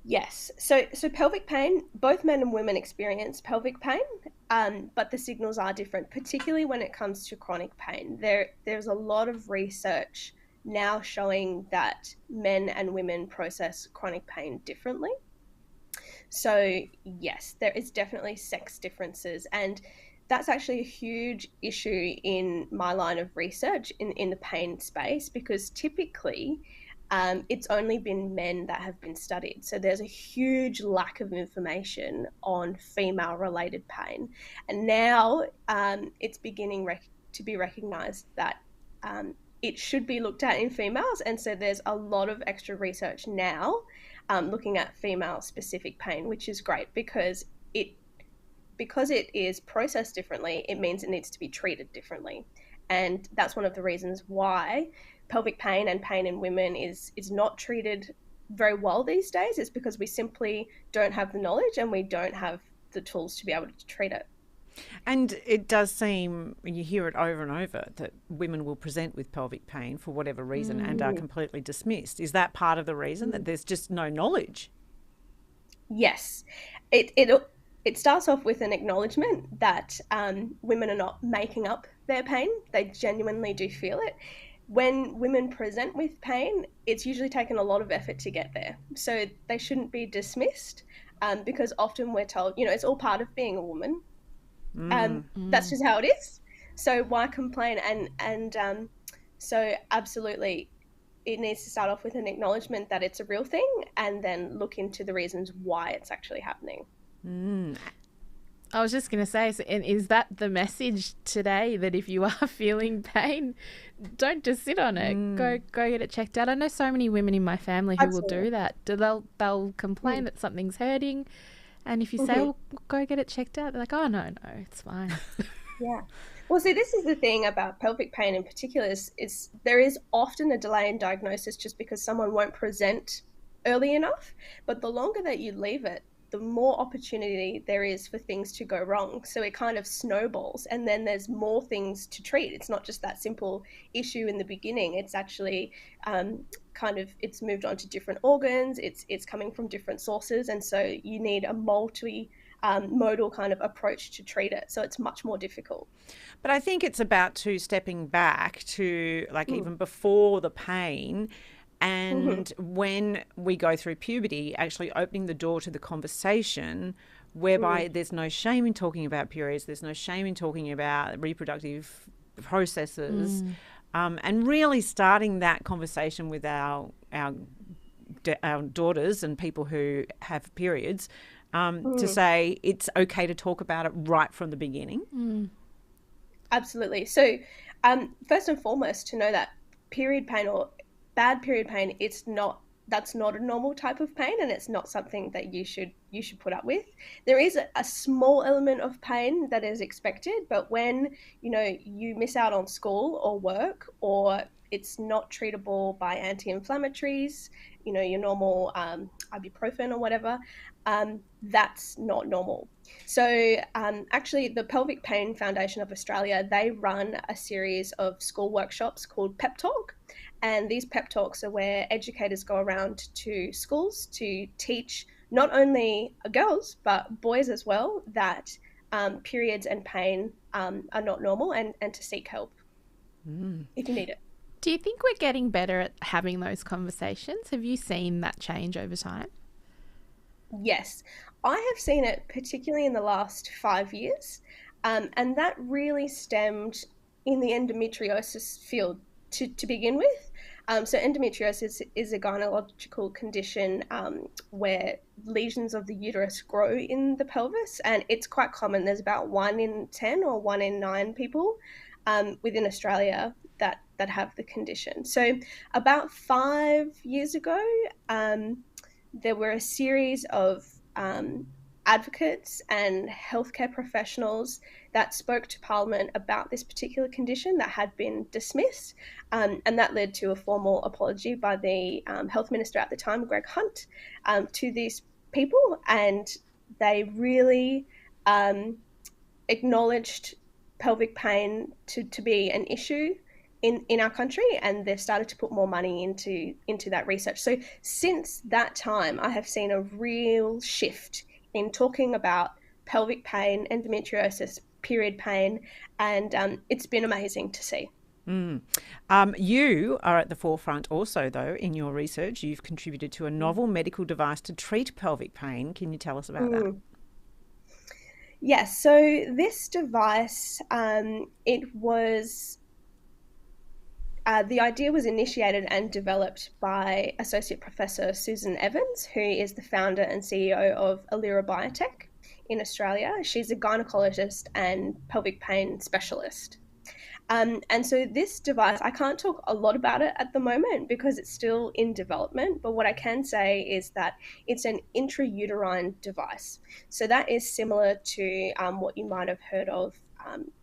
Yes. So pelvic pain, both men and women experience pelvic pain, but the signals are different, particularly when it comes to chronic pain. There's a lot of research now showing that men and women process chronic pain differently. So yes, there is definitely sex differences, and that's actually a huge issue in my line of research in the pain space, because typically it's only been men that have been studied. So there's a huge lack of information on female-related pain. And now it's beginning to be recognised that it should be looked at in females. And so there's a lot of extra research now looking at female-specific pain, which is great because it is processed differently. It means it needs to be treated differently. And that's one of the reasons why pelvic pain and pain in women is not treated very well these days. It's because we simply don't have the knowledge and we don't have the tools to be able to treat it. And it does seem, you hear it over and over, that women will present with pelvic pain for whatever reason and are completely dismissed. Is that part of the reason, that there's just no knowledge? Yes. It starts off with an acknowledgement that women are not making up their pain. They genuinely do feel it. When women present with pain, it's usually taken a lot of effort to get there. So they shouldn't be dismissed because often we're told, it's all part of being a woman. That's just how it is. So why complain? And so absolutely, it needs to start off with an acknowledgement that it's a real thing and then look into the reasons why it's actually happening. I was just going to say, and is that the message today, that if you are feeling pain, don't just sit on it, go get it checked out? I know so many women in my family who will do that. They'll complain that something's hurting, and if you say, well, go get it checked out, they're like, oh, no, it's fine. Yeah. Well, see, this is the thing about pelvic pain in particular is there is often a delay in diagnosis just because someone won't present early enough, but the longer that you leave it, the more opportunity there is for things to go wrong. So it kind of snowballs, and then there's more things to treat. It's not just that simple issue in the beginning. It's actually it's moved on to different organs. It's coming from different sources. And so you need a modal kind of approach to treat it. So it's much more difficult. But I think it's about stepping back to even before the pain. And when we go through puberty, actually opening the door to the conversation whereby there's no shame in talking about periods, there's no shame in talking about reproductive processes, and really starting that conversation with our daughters and people who have periods to say it's okay to talk about it right from the beginning. Absolutely. So first and foremost, to know that period pain or bad period pain, that's not a normal type of pain, and it's not something that you should put up with. There is a small element of pain that is expected, but when you miss out on school or work, or it's not treatable by anti-inflammatories, you know, your normal ibuprofen or whatever, that's not normal. So actually the Pelvic Pain Foundation of Australia, they run a series of school workshops called Pep Talk. And these pep talks are where educators go around to schools to teach not only girls, but boys as well, that periods and pain are not normal, and to seek help if you need it. Do you think we're getting better at having those conversations? Have you seen that change over time? Yes, I have seen it particularly in the last 5 years, and that really stemmed in the endometriosis field to begin with. So endometriosis is a gynecological condition where lesions of the uterus grow in the pelvis, and it's quite common. There's about 1 in 10 or 1 in 9 people within Australia that have the condition. So about 5 years ago, there were a series of advocates and healthcare professionals that spoke to Parliament about this particular condition that had been dismissed, and that led to a formal apology by the Health Minister at the time, Greg Hunt, to these people, and they really acknowledged pelvic pain to be an issue in our country, and they've started to put more money into that research. So since that time, I have seen a real shift in talking about pelvic pain, endometriosis, period pain, and it's been amazing to see. You are at the forefront also, though, in your research. You've contributed to a novel medical device to treat pelvic pain. Can you tell us about that? Yes, so this device, it was... the idea was initiated and developed by Associate Professor Susan Evans, who is the founder and CEO of Alira Biotech in Australia. She's a gynecologist and pelvic pain specialist. And so this device, I can't talk a lot about it at the moment because it's still in development, but what I can say is that it's an intrauterine device. So that is similar to what you might have heard of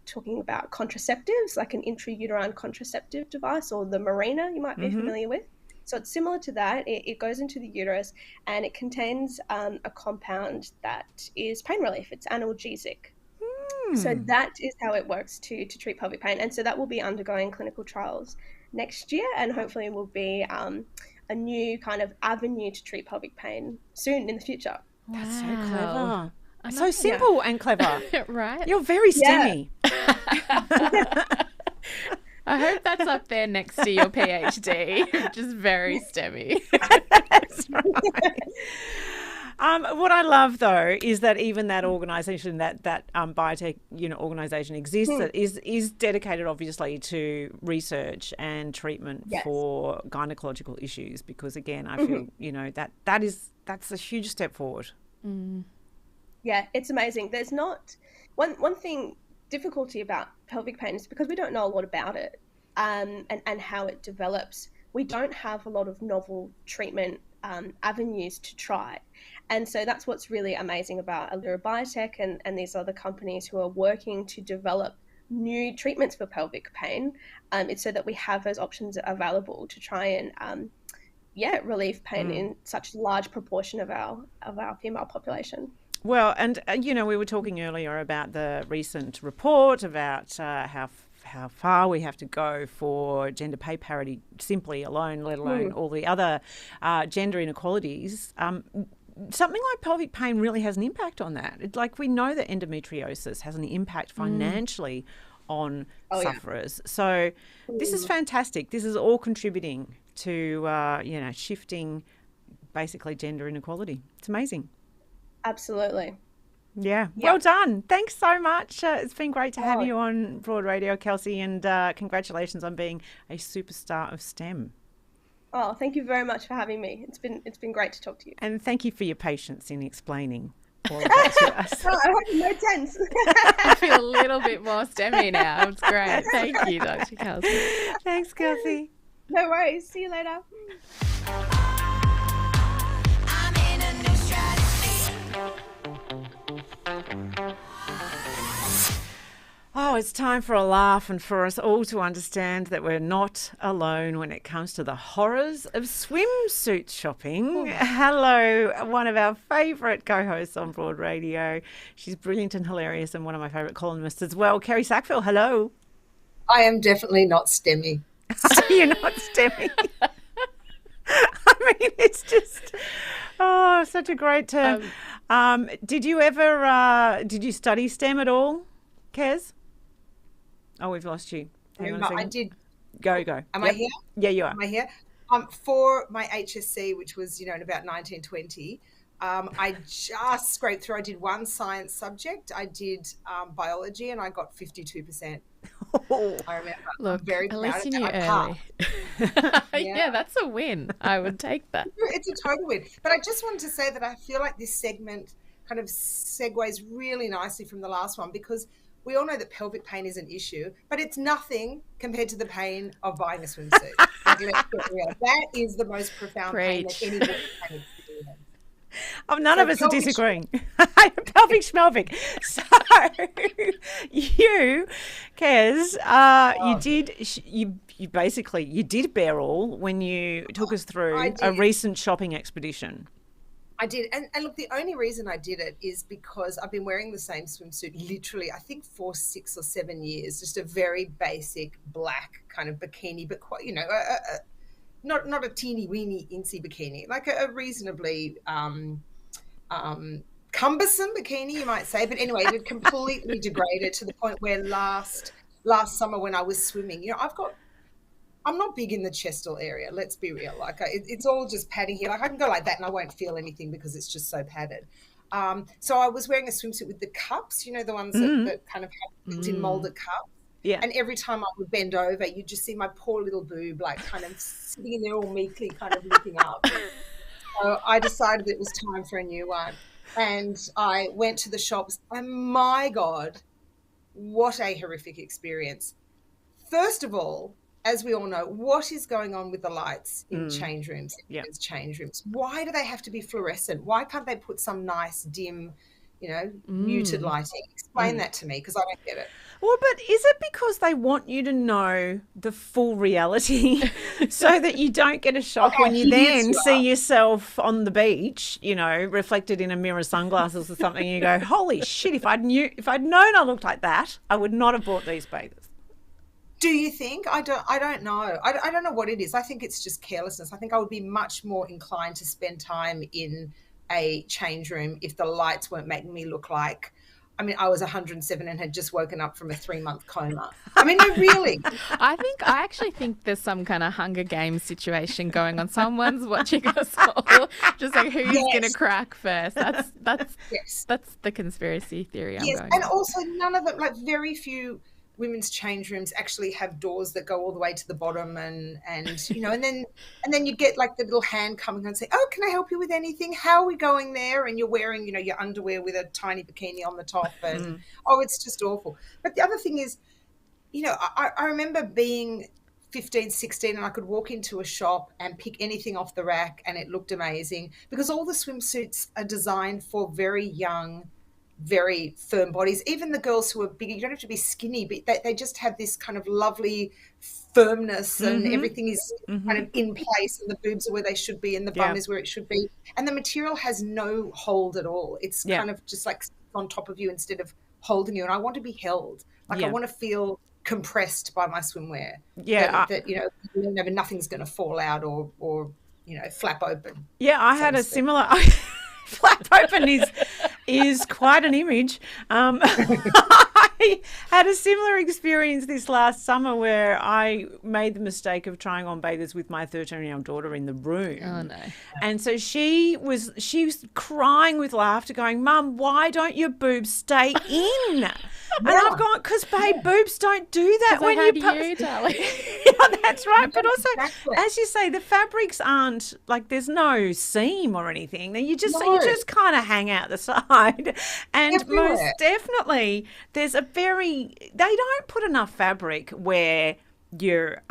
talking about contraceptives, like an intrauterine contraceptive device, or the Mirena you might be familiar with. So it's similar to that. It goes into the uterus and it contains a compound that is pain relief. It's analgesic. So that is how it works to treat pelvic pain. And so that will be undergoing clinical trials next year, and hopefully will be a new kind of avenue to treat pelvic pain soon in the future. That's so clever. So simple and clever. Right? You're very STEMmy. I hope that's up there next to your PhD. Just very STEMmy. That's right. What I love, though, is that even that organisation, that biotech organisation exists, that is dedicated, obviously, to research and treatment for gynecological issues. Because again, I feel that's a huge step forward. Yeah, it's amazing. There's not one thing difficulty about pelvic pain is because we don't know a lot about it and how it develops. We don't have a lot of novel treatment avenues to try. And so that's what's really amazing about Alira Biotech and these other companies who are working to develop new treatments for pelvic pain. It's so that we have those options available to try and relieve pain in such a large proportion of our female population. Well, and we were talking earlier about the recent report about how far we have to go for gender pay parity simply alone, let alone all the other gender inequalities. Something like pelvic pain really has an impact on that. It's like we know that endometriosis has an impact financially on sufferers. So this is fantastic. This is all contributing to shifting basically gender inequality. It's amazing. Absolutely. Yeah. Well done. Thanks so much. It's been great to have you on Broad Radio, Kelsi, and congratulations on being a superstar of STEM. Oh, thank you very much for having me. It's been great to talk to you. And thank you for your patience in explaining all of that to us. Oh, I hope no tense. I feel a little bit more STEMmy now. It's great. Thank you, Dr. Kelsi. Thanks, Kelsi. No worries. See you later. Oh, it's time for a laugh and for us all to understand that we're not alone when it comes to the horrors of swimsuit shopping. Hello, one of our favourite co-hosts on Broad Radio. She's brilliant and hilarious and one of my favourite columnists as well. Kerri Sackville, hello. I am definitely not STEMmy. You're not STEMmy. I mean, it's just, such a great term. Did you study STEM at all, Kez? Oh, we've lost you. Hang on a second. I did. Go. Am I here? Yeah, you are. Am I here? For my HSC, which was, in about 1920, I just scraped through. I did one science subject. I did biology, and I got 52%. I remember. Look, I'm very at proud least of you knew that. early. Yeah, that's a win. I would take that. It's a total win. But I just wanted to say that I feel like this segment kind of segues really nicely from the last one, because we all know that pelvic pain is an issue, but it's nothing compared to the pain of buying a swimsuit. Like, let's get real. That is the most profound pain that any woman can experience. None of us are disagreeing. Pelvic schmelvic. So you, Kez, you did bear all when you took us through a recent shopping expedition. I did. And look, the only reason I did it is because I've been wearing the same swimsuit literally, I think, for 6 or 7 years, just a very basic black kind of bikini, but quite, not a teeny weeny incy bikini, like a reasonably cumbersome bikini, you might say. But anyway, it had completely degraded to the point where last summer when I was swimming, I'm not big in the chestal area, let's be real. Like it's all just padding here. Like I can go like that and I won't feel anything because it's just so padded. So I was wearing a swimsuit with the cups, the ones that kind of have built-in molded cups. Yeah. And every time I would bend over, you'd just see my poor little boob, like kind of sitting in there all meekly, kind of looking up. So I decided it was time for a new one. And I went to the shops, and my God, what a horrific experience. First of all, as we all know, what is going on with the lights in change rooms? Change rooms. Why do they have to be fluorescent? Why can't they put some nice, dim, muted lighting? Explain that to me, because I don't get it. Well, but is it because they want you to know the full reality so that you don't get a shock when you then see yourself on the beach, reflected in a mirror, sunglasses or something, and you go, holy shit, if I'd known I looked like that, I would not have bought these bathers. Do you think? I don't know. I don't know what it is. I think it's just carelessness. I think I would be much more inclined to spend time in a change room if the lights weren't making me look like, I was 107 and had just woken up from a 3-month coma. No, really. I actually think there's some kind of Hunger Games situation going on. Someone's watching us all, just like who's going to crack first. That's the conspiracy theory I'm going and on. Also none of them, like very few women's change rooms actually have doors that go all the way to the bottom and then you get like the little hand coming and say, oh, can I help you with anything? How are we going there? And you're wearing, your underwear with a tiny bikini on the top and it's just awful. But the other thing is, I remember being 15, 16 and I could walk into a shop and pick anything off the rack and it looked amazing because all the swimsuits are designed for very young, very firm bodies. Even the girls who are bigger, you don't have to be skinny, but they just have this kind of lovely firmness and everything is kind of in place and the boobs are where they should be and the bum is where it should be. And the material has no hold at all. It's kind of just like on top of you instead of holding you. And I want to be held. Like I want to feel compressed by my swimwear. Yeah. That nothing's going to fall out or flap open. Yeah, I had a similar... Flap open is quite an image. I had a similar experience this last summer where I made the mistake of trying on bathers with my 13-year-old daughter in the room. Oh, no. And so she was crying with laughter going, Mum, why don't your boobs stay in? And I've gone, because, babe, boobs don't do that when you darling. Yeah, that's right. But also, as you say, the fabrics aren't, like, there's no seam or anything. You just kind of hang out the side. And most definitely, there's they don't put enough fabric where your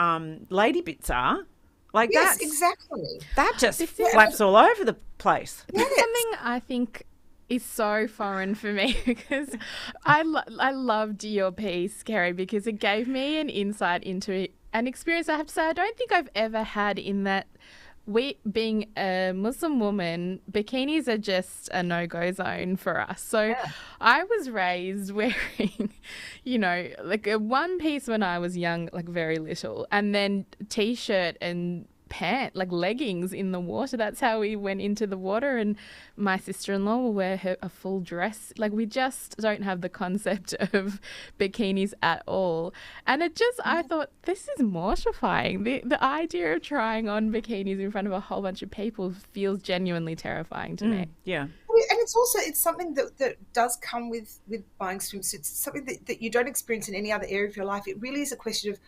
lady bits are. Like exactly. That just flaps all over the place. This is something I think is so foreign for me because I loved your piece, Kerri, because it gave me an insight into an experience I have to say I don't think I've ever had, in that we, being a Muslim woman, bikinis are just a no-go zone for us. So I was raised wearing, like a one piece when I was young, like very little, and then T-shirt and like leggings in the water. That's how we went into the water, and my sister-in-law will wear a full dress. Like, we just don't have the concept of bikinis at all. And I thought, this is mortifying. The idea of trying on bikinis in front of a whole bunch of people feels genuinely terrifying to me. Yeah. And it's something that does come with buying swimsuits. It's something that you don't experience in any other area of your life. It really is a question of,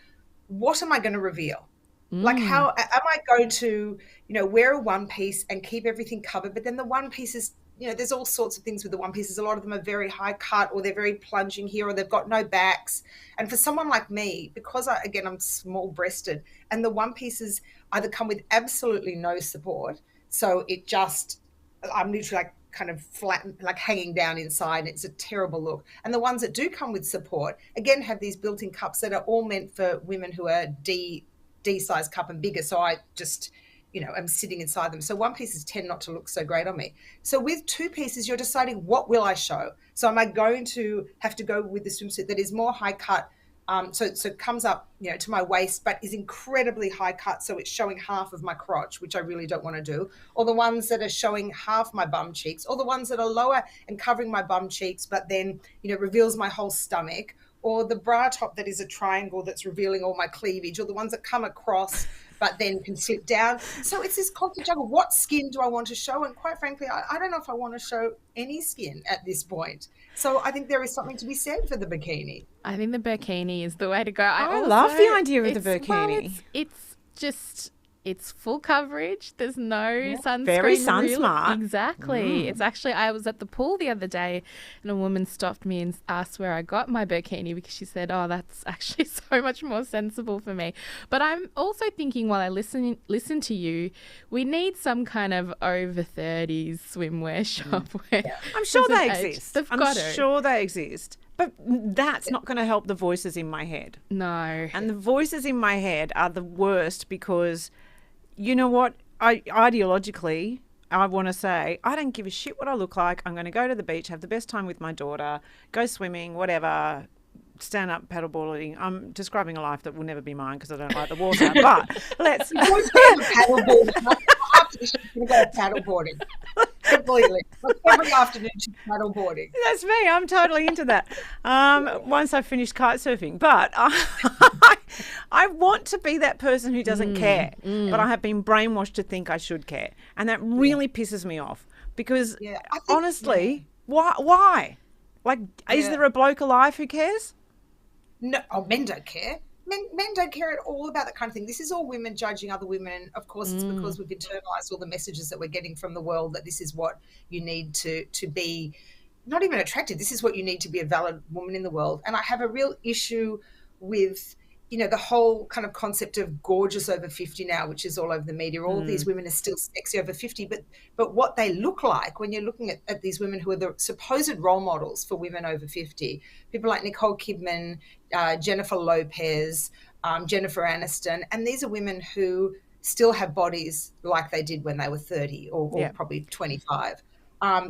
what am I going to reveal? Like, how am I going to, wear a one piece and keep everything covered? But then the one pieces, there's all sorts of things with the one pieces. A lot of them are very high cut, or they're very plunging here, or they've got no backs. And for someone like me, because I'm small breasted, and the one pieces either come with absolutely no support. So I'm literally like kind of flat, like hanging down inside. It's a terrible look. And the ones that do come with support, again, have these built-in cups that are all meant for women who are D size cup and bigger. So I just, am sitting inside them. So one pieces tend not to look so great on me. So with two pieces, you're deciding, what will I show? So am I going to have to go with the swimsuit that is more high cut? So it comes up, to my waist, but is incredibly high cut. So it's showing half of my crotch, which I really don't want to do. Or the ones that are showing half my bum cheeks, or the ones that are lower and covering my bum cheeks, but then, reveals my whole stomach. Or the bra top that is a triangle that's revealing all my cleavage, or the ones that come across but then can slip down. So it's this constant juggle. What skin do I want to show? And quite frankly, I don't know if I want to show any skin at this point. So I think there is something to be said for the bikini. I think the bikini is the way to go. I love the idea of the bikini. It's just... It's full coverage. There's no sunscreen. Very sun smart. Exactly. It's actually, I was at the pool the other day and a woman stopped me and asked where I got my bikini, because she said, oh, that's actually so much more sensible for me. But I'm also thinking, while I listen to you, we need some kind of over 30s swimwear shop. Where I'm sure they exist. I'm sure they exist. But that's not going to help the voices in my head. No. And the voices in my head are the worst, because, you know what? Ideologically, I want to say, I don't give a shit what I look like. I'm going to go to the beach, have the best time with my daughter, go swimming, whatever, stand up paddleboarding. I'm describing a life that will never be mine because I don't like the water. But let's... Paddleboarding. After this, you're going to go paddleboarding. Completely. Like every afternoon she's paddleboarding. That's me. I'm totally into that. Once I've finished kite surfing. But I want to be that person who doesn't care. But I have been brainwashed to think I should care. And that really pisses me off. Because honestly, why? Like, is there a bloke alive who cares? No, men don't care. Men don't care at all about that kind of thing. This is all women judging other women. Of course, it's because we've internalized all the messages that we're getting from the world, that this is what you need to be, not even attractive. This is what you need to be a valid woman in the world. And I have a real issue with, the whole kind of concept of gorgeous over 50 now, which is all over the media. All these women are still sexy over 50, but what they look like when you're looking at these women who are the supposed role models for women over 50, people like Nicole Kidman, Jennifer Lopez, Jennifer Aniston, and these are women who still have bodies like they did when they were 30 or probably 25.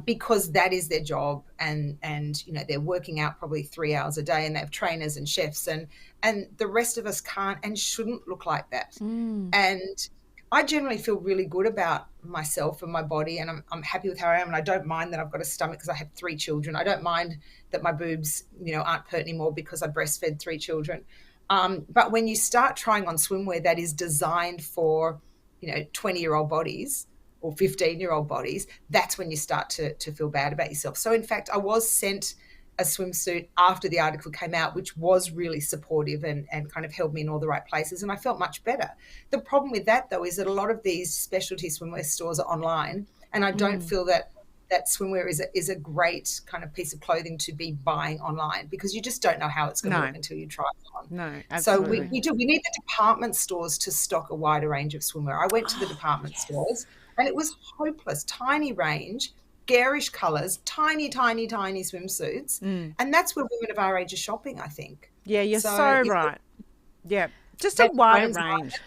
Because that is their job, and they're working out probably 3 hours a day, and they have trainers and chefs, and the rest of us can't and shouldn't look like that. And I generally feel really good about myself and my body, and I'm happy with how I am, and I don't mind that I've got a stomach because I have 3 children. I don't mind that my boobs aren't pert anymore because I breastfed 3 children. But when you start trying on swimwear that is designed for 20-year-old bodies or 15-year-old bodies, that's when you start to feel bad about yourself. So in fact, I was sent a swimsuit after the article came out, which was really supportive and kind of held me in all the right places, and I felt much better. The problem with that, though, is that a lot of these specialty swimwear stores are online, and I don't feel that swimwear is a great kind of piece of clothing to be buying online, because you just don't know how it's going to look until you try it on. No, absolutely. So we need the department stores to stock a wider range of swimwear. I went to the department stores, and it was hopeless. Tiny range, garish colours, tiny, tiny, tiny swimsuits. And that's where women of our age are shopping, I think. Yeah, you're so right. Yeah, just a That wider phone's range. right.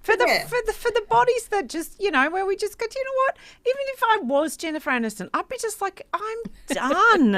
For the Yeah. for the bodies that just, you know, where we just go, do you know what? Even if I was Jennifer Aniston, I'd be just like, I'm done.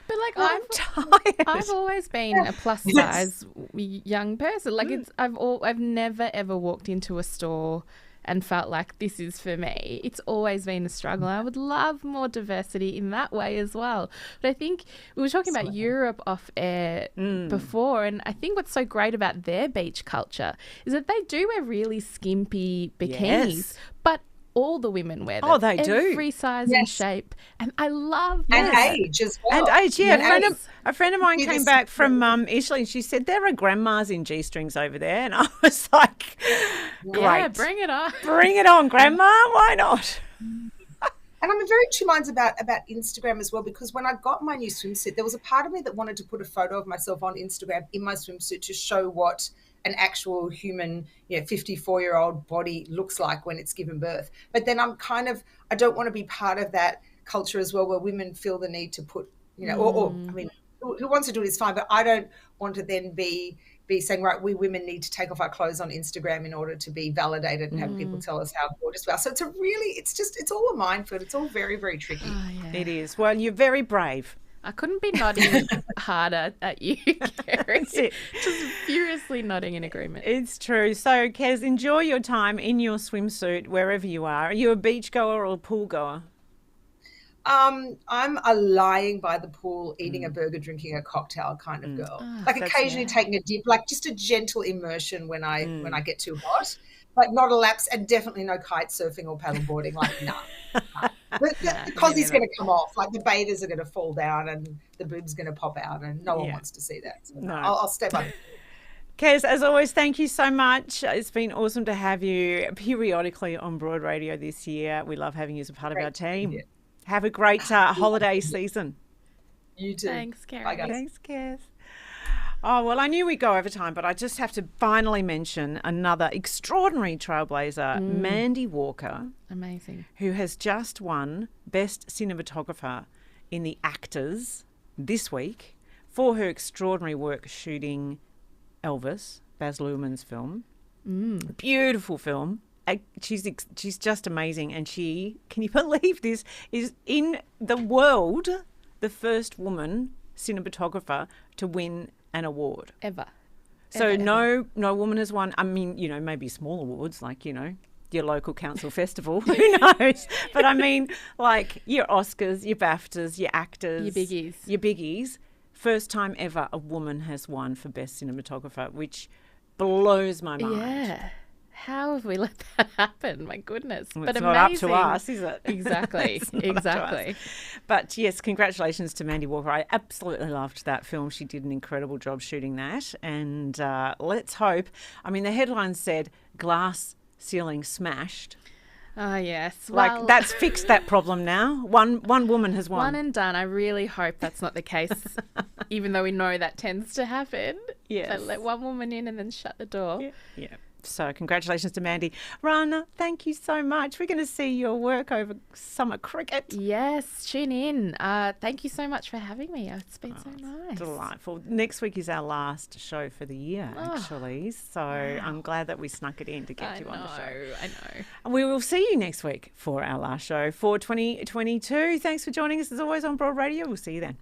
But like I'm tired. I've always been a plus size young person. Like I've never ever walked into a store and felt like this is for me. It's always been a struggle. I would love more diversity in that way as well. But I think we were talking about Europe off air before, and I think what's so great about their beach culture is that they do wear really skimpy bikinis, Yes. but all the women wear them. Oh, they do. Every size and shape. And I love And that. age as well. And age, yeah. Yes. A friend of mine came back from Italy and she said, there are grandmas in G-strings over there. And I was like, great. Yeah, bring it on. Bring it on, Grandma. Why not? And I'm in very two minds about Instagram as well, because when I got my new swimsuit, there was a part of me that wanted to put a photo of myself on Instagram in my swimsuit to show what an actual human, 54-year-old body looks like when it's given birth. But then I don't want to be part of that culture as well, where women feel the need to put, or I mean, who wants to do it is fine, but I don't want to then be saying, right, we women need to take off our clothes on Instagram in order to be validated and have people tell us how gorgeous we are. So it's all a minefield. It's all very, very tricky. Oh, yeah. It is. Well, you're very brave. I couldn't be nodding harder at you, Kerri. That's it. Just furiously nodding in agreement. It's true. So, Kez, enjoy your time in your swimsuit wherever you are. Are you a beach goer or a pool goer? I'm a lying by the pool, eating a burger, drinking a cocktail kind of girl. Like occasionally taking a dip, like just a gentle immersion when I get too hot, but not a lapse, and definitely no kite surfing or paddle boarding. Like the cozzie's going to come off, like the bathers are going to fall down and the boob's going to pop out, and no one wants to see that. So No. I'll step up. Kez, as always, thank you so much. It's been awesome to have you periodically on Broad Radio this year. We love having you as a part of our team. Yeah. Have a great holiday season. You too. Thanks, Kerri. Bye, guys. Thanks, Kez. Oh, well, I knew we'd go over time, but I just have to finally mention another extraordinary trailblazer, Mandy Walker, Amazing. who has just won Best Cinematographer in the Actors this week for her extraordinary work shooting Elvis, Baz Luhrmann's film. Beautiful film. She's just amazing, and she, can you believe this, is in the world the first woman cinematographer to win an award Ever. so Ever. no woman has won. I mean, maybe small awards like your local council festival, who knows, but I mean, like your Oscars, your BAFTAs, your actors, your biggies. First time ever a woman has won for best cinematographer, which blows my mind. Yeah. How have we let that happen? My goodness. Well, but it's amazing. not up to us, is it? Exactly. It's not up to Exactly. us. But yes, congratulations to Mandy Walker. I absolutely loved that film. She did an incredible job shooting that. And let's hope. I mean, the headline said glass ceiling smashed. Oh, yes. Like Well, that's fixed that problem now. One woman has won. one and done. I really hope that's not the case, even though we know that tends to happen. Yes. So let one woman in and then shut the door. Yeah. So congratulations to Mandy. Rana, thank you so much. We're going to see your work over summer cricket. Yes, tune in. Thank you so much for having me. It's been so nice. Delightful. Next week is our last show for the year, actually. So I'm glad that we snuck it in to get you on the show. I know. And we will see you next week for our last show for 2022. Thanks for joining us as always on Broad Radio. We'll see you then.